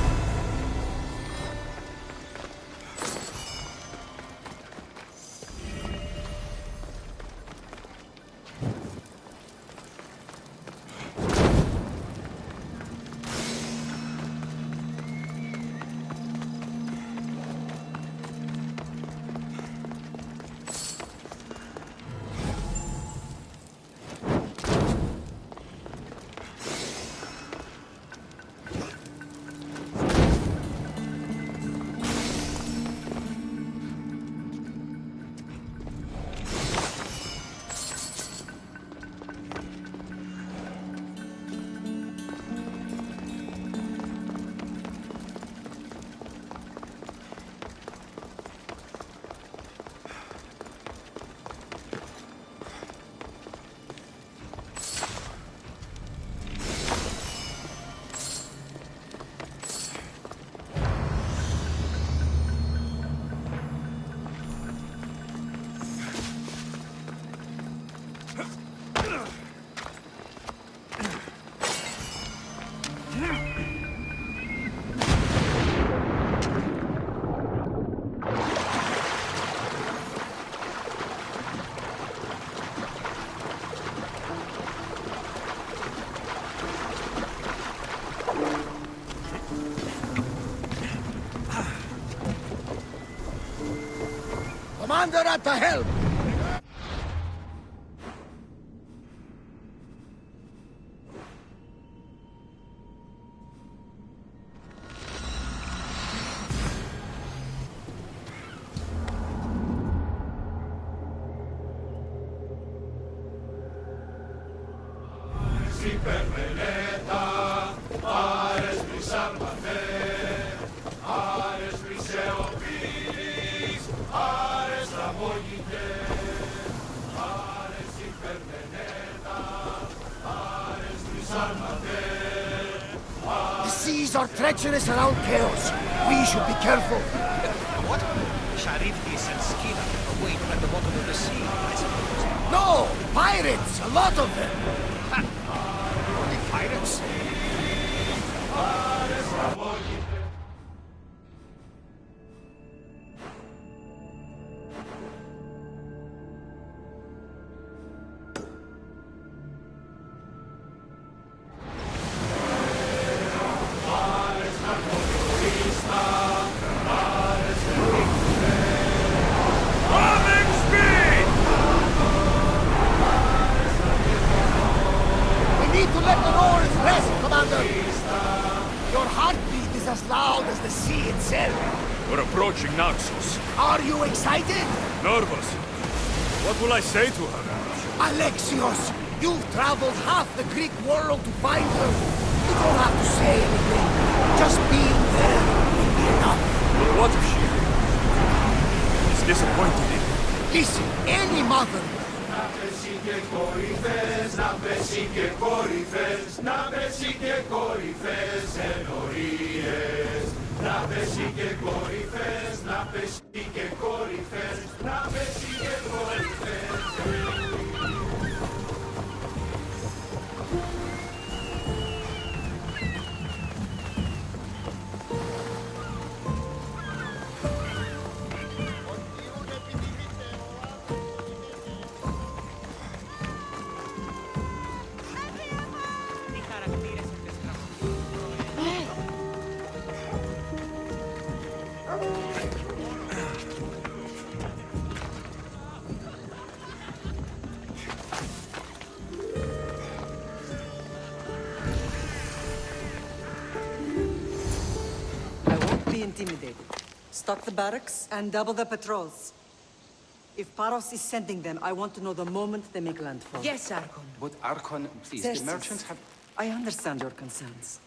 Commander at the helm! treacherous around chaos. We should be careful. What? Charybdis and Scylla await at the bottom of the sea, I suppose. No! Pirates! A lot of them! Only pirates? We need to let the oars rest, Commander! Your heartbeat is as loud as the sea itself. We're approaching Naxos. Are you excited? Nervous. What will I say to her? Alexios, you've traveled half the Greek world to find her. You don't have to say anything. Just being there will be enough. But what if she is disappointed in me? Listen, any mother... Be intimidated. Stock the barracks and double the patrols. If Paros is sending them, I want to know the moment they make landfall. Yes, Archon. But Archon, please, Xerxes, the merchants have... I understand your concerns.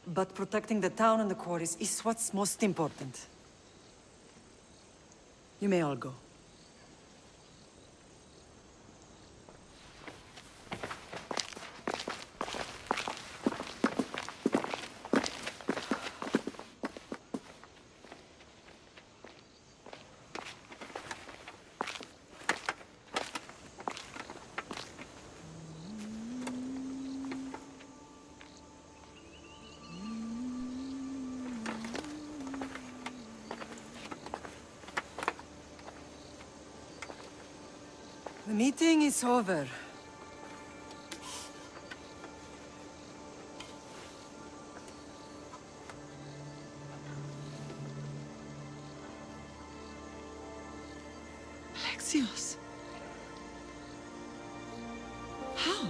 But protecting the town and the quarries is what's most important. You may all go. The meeting is over. Alexios. How?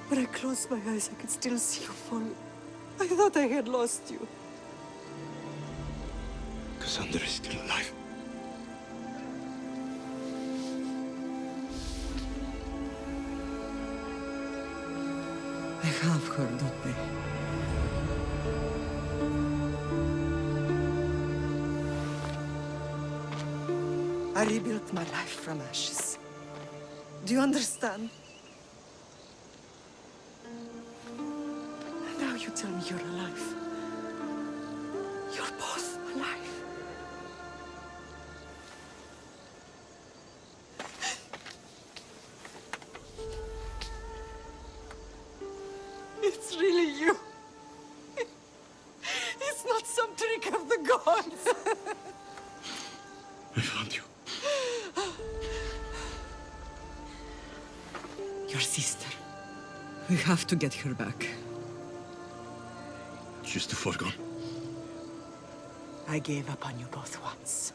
When I closed my eyes, I could still see you fall. I thought I had lost you. Cassandra is still alive. I have her, don't they? I rebuilt my life from ashes. Do you understand? Now you tell me you're alive. You're both alive. It's really you. It's not some trick of the gods. I found you. Your sister. We have to get her back. She's too far gone. I gave up on you both once.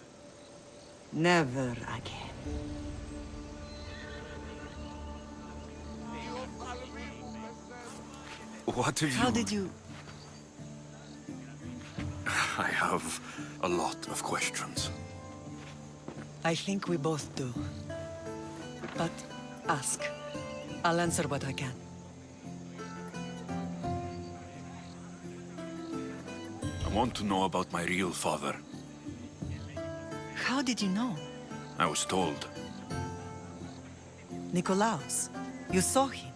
Never again. What have you... How did you... I have a lot of questions. I think we both do. But ask. I'll answer what I can. I want to know about my real father. How did you know? I was told. Nikolaos. You saw him.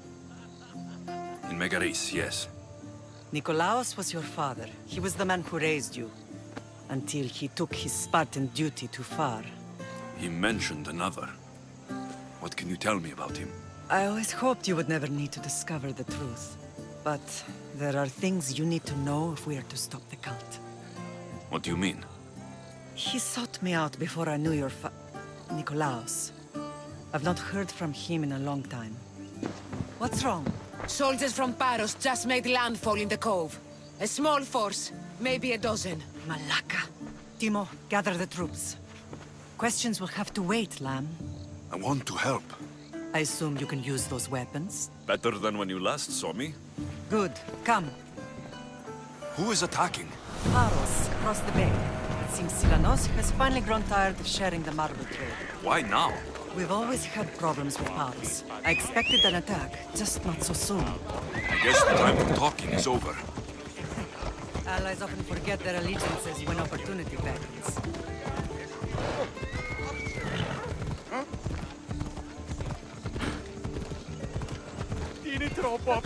In Megaris, yes. Nikolaos was your father. He was the man who raised you. Until he took his Spartan duty too far. He mentioned another. What can you tell me about him? I always hoped you would never need to discover the truth. But there are things you need to know if we are to stop the cult. What do you mean? He sought me out before I knew your Nikolaos. I've not heard from him in a long time. What's wrong? Soldiers from Paros just made landfall in the cove. A small force, maybe a dozen. Malaka. Timo, gather the troops. Questions will have to wait, Lamb. I want to help. I assume you can use those weapons? Better than when you last saw me. Good. Come. Who is attacking? Paros, across the bay. It seems Silanos has finally grown tired of sharing the marble trade. Why now? We've always had problems with Paros. I expected an attack, just not so soon. I guess the time for talking is over. Allies often forget their allegiances when opportunity beckons. Είναι τρόπο.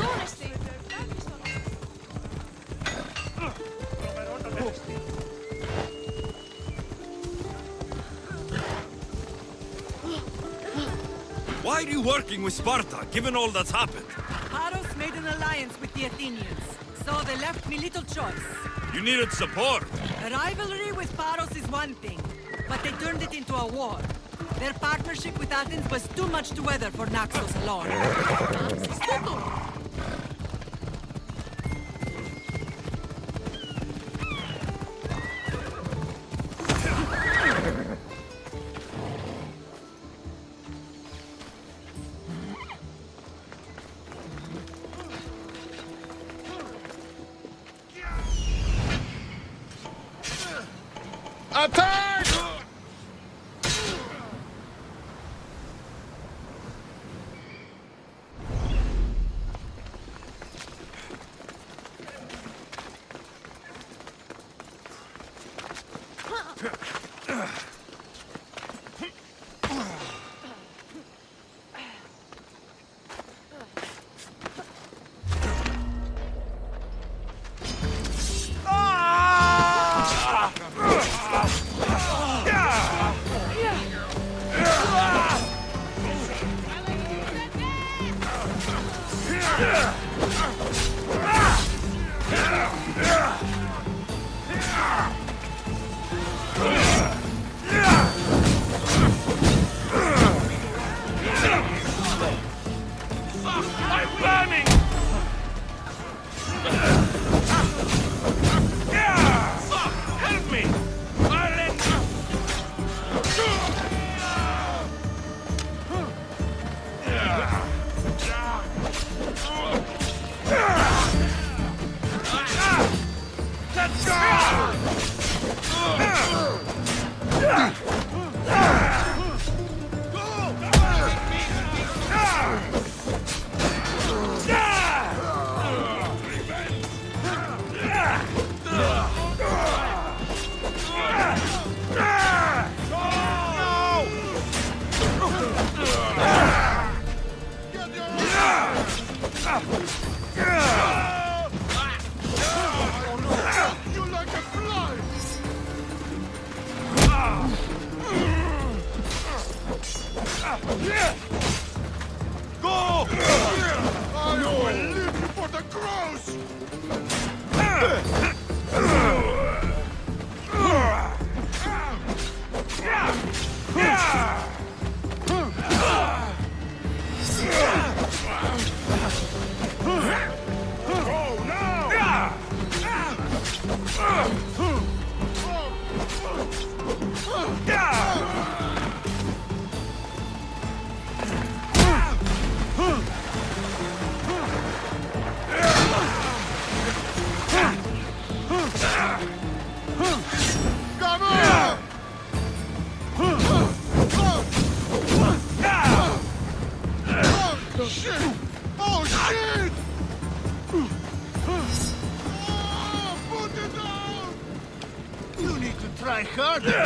Why are you working with Sparta, given all that's happened? Paros made an alliance with the Athenians, so they left me little choice. You needed support. A rivalry with Paros is one thing, but they turned it into a war. Their partnership with Athens was too much to weather for Naxos alone. Attack! Go! I will live for the cross! Try harder!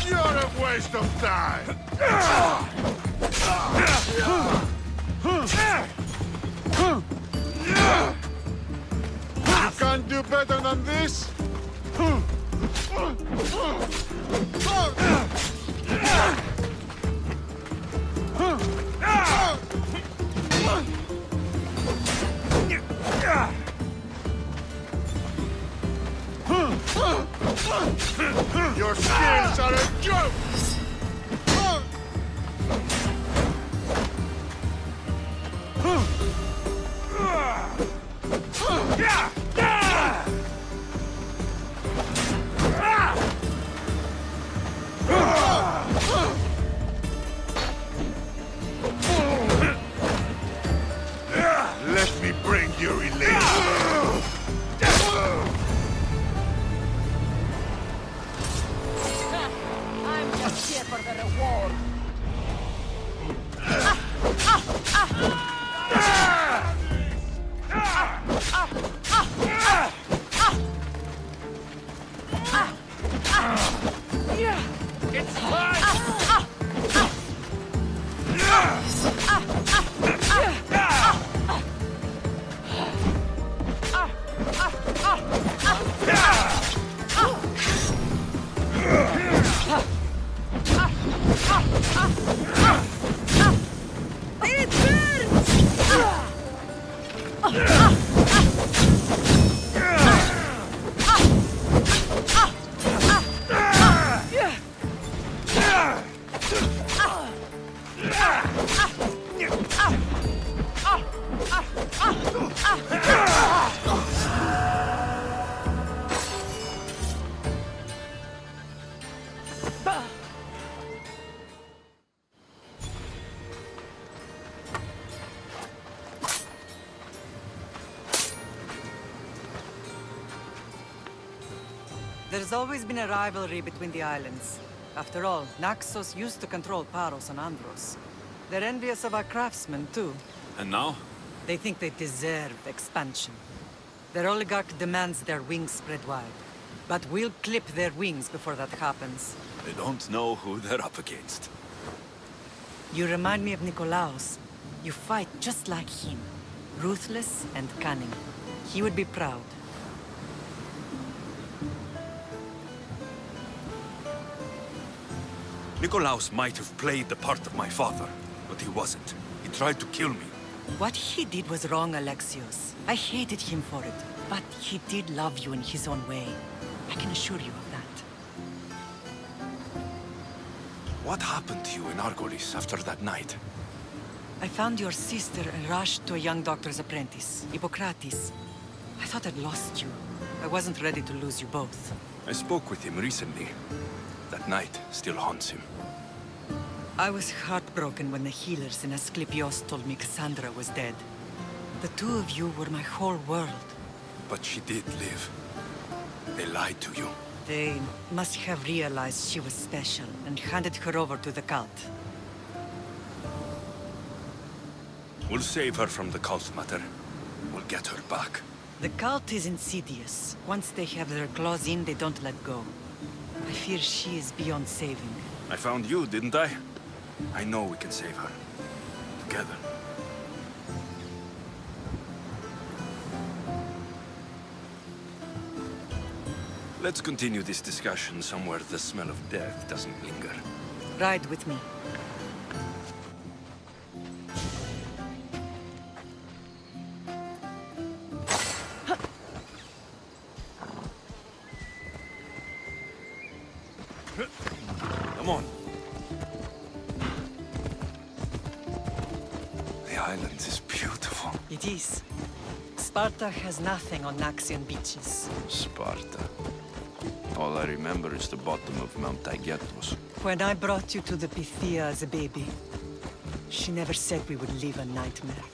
You're a waste of time! You can't do better than this? Your skills are a joke! Let me bring you relief. I'm just here for the reward. It's fine! It burns! There's always been a rivalry between the islands. After all, Naxos used to control Paros and Andros. They're envious of our craftsmen, too. And now? They think they deserve expansion. Their oligarch demands their wings spread wide. But we'll clip their wings before that happens. They don't know who they're up against. You remind me of Nikolaos. You fight just like him. Ruthless and cunning. He would be proud. Nikolaos might have played the part of my father, but he wasn't. He tried to kill me. What he did was wrong, Alexios. I hated him for it. But he did love you in his own way. I can assure you of that. What happened to you in Argolis after that night? I found your sister and rushed to a young doctor's apprentice, Hippocrates. I thought I'd lost you. I wasn't ready to lose you both. I spoke with him recently. That night still haunts him. I was heartbroken when the healers in Asclepios told me Cassandra was dead. The two of you were my whole world. But she did live. They lied to you. They must have realized she was special and handed her over to the cult. We'll save her from the cult, Mater. We'll get her back. The cult is insidious. Once they have their claws in, they don't let go. I fear she is beyond saving. I found you, didn't I? I know we can save her. Together. Let's continue this discussion somewhere the smell of death doesn't linger. Ride with me. Come on. The island is beautiful. It is. Sparta has nothing on Naxian beaches. Sparta. All I remember is the bottom of Mount Taygetos. When I brought you to the Pythia as a baby, she never said we would live a nightmare.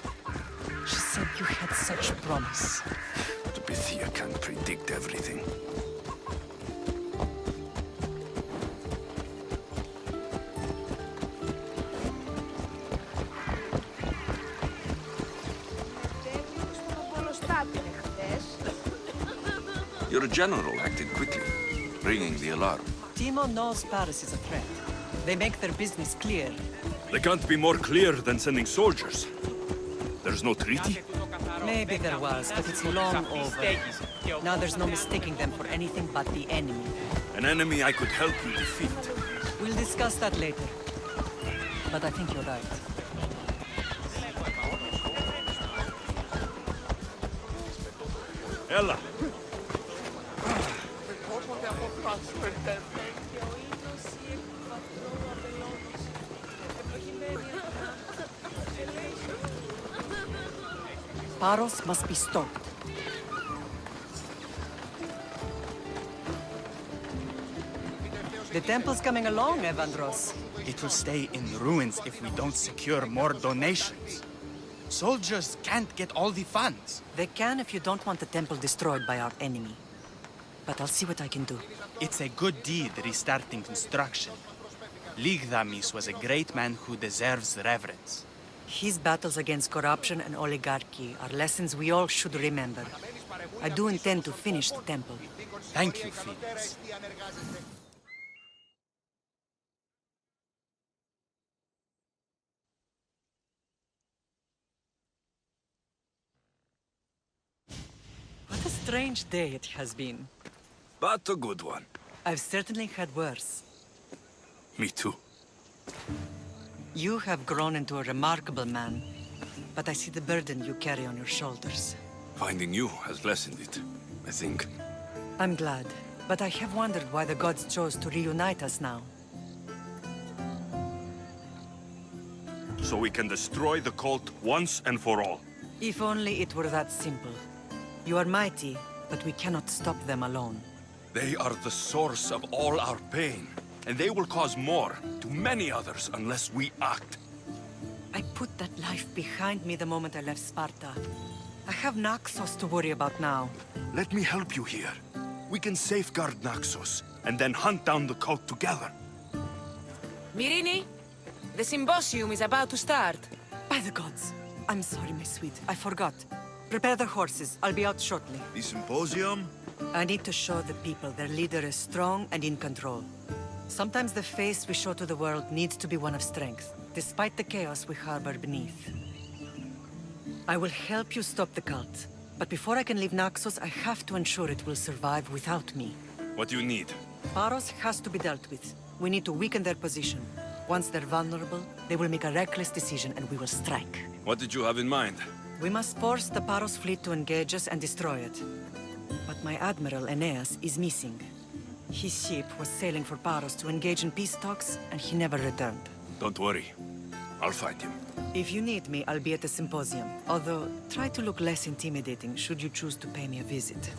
She said you had such promise. The Pythia can't predict everything. Your general acted quickly, ringing the alarm. Timo knows Paris is a threat. They make their business clear. They can't be more clear than sending soldiers. There's no treaty? Maybe there was, but it's long over. Now there's no mistaking them for anything but the enemy. An enemy I could help you defeat. We'll discuss that later. But I think you're right. Ella! Paros must be stopped. The temple's coming along, Evandros. It will stay in ruins if we don't secure more donations. Soldiers can't get all the funds. They can if you don't want the temple destroyed by our enemy. But I'll see what I can do. It's a good deed restarting construction. Ligdamis was a great man who deserves reverence. His battles against corruption and oligarchy are lessons we all should remember. I do intend to finish the temple. Thank you, Felix. What a strange day it has been. But a good one. I've certainly had worse. Me too. You have grown into a remarkable man, but I see the burden you carry on your shoulders. Finding you has lessened it, I think. I'm glad, but I have wondered why the gods chose to reunite us now. So we can destroy the cult once and for all. If only it were that simple. You are mighty, but we cannot stop them alone. They are the source of all our pain, and they will cause more to many others unless we act. I put that life behind me the moment I left Sparta. I have Naxos to worry about now. Let me help you here. We can safeguard Naxos, and then hunt down the cult together. Myrrine, the symposium is about to start. By the gods. I'm sorry, my sweet. I forgot. Prepare the horses. I'll be out shortly. The symposium? I need to show the people their leader is strong and in control. Sometimes the face we show to the world needs to be one of strength, despite the chaos we harbor beneath. I will help you stop the cult, but before I can leave Naxos, I have to ensure it will survive without me. What do you need? Paros has to be dealt with. We need to weaken their position. Once they're vulnerable, they will make a reckless decision and we will strike. What did you have in mind? We must force the Paros fleet to engage us and destroy it. But my admiral, Aeneas, is missing. His ship was sailing for Paros to engage in peace talks, and he never returned. Don't worry. I'll find him. If you need me, I'll be at the symposium. Although, try to look less intimidating should you choose to pay me a visit.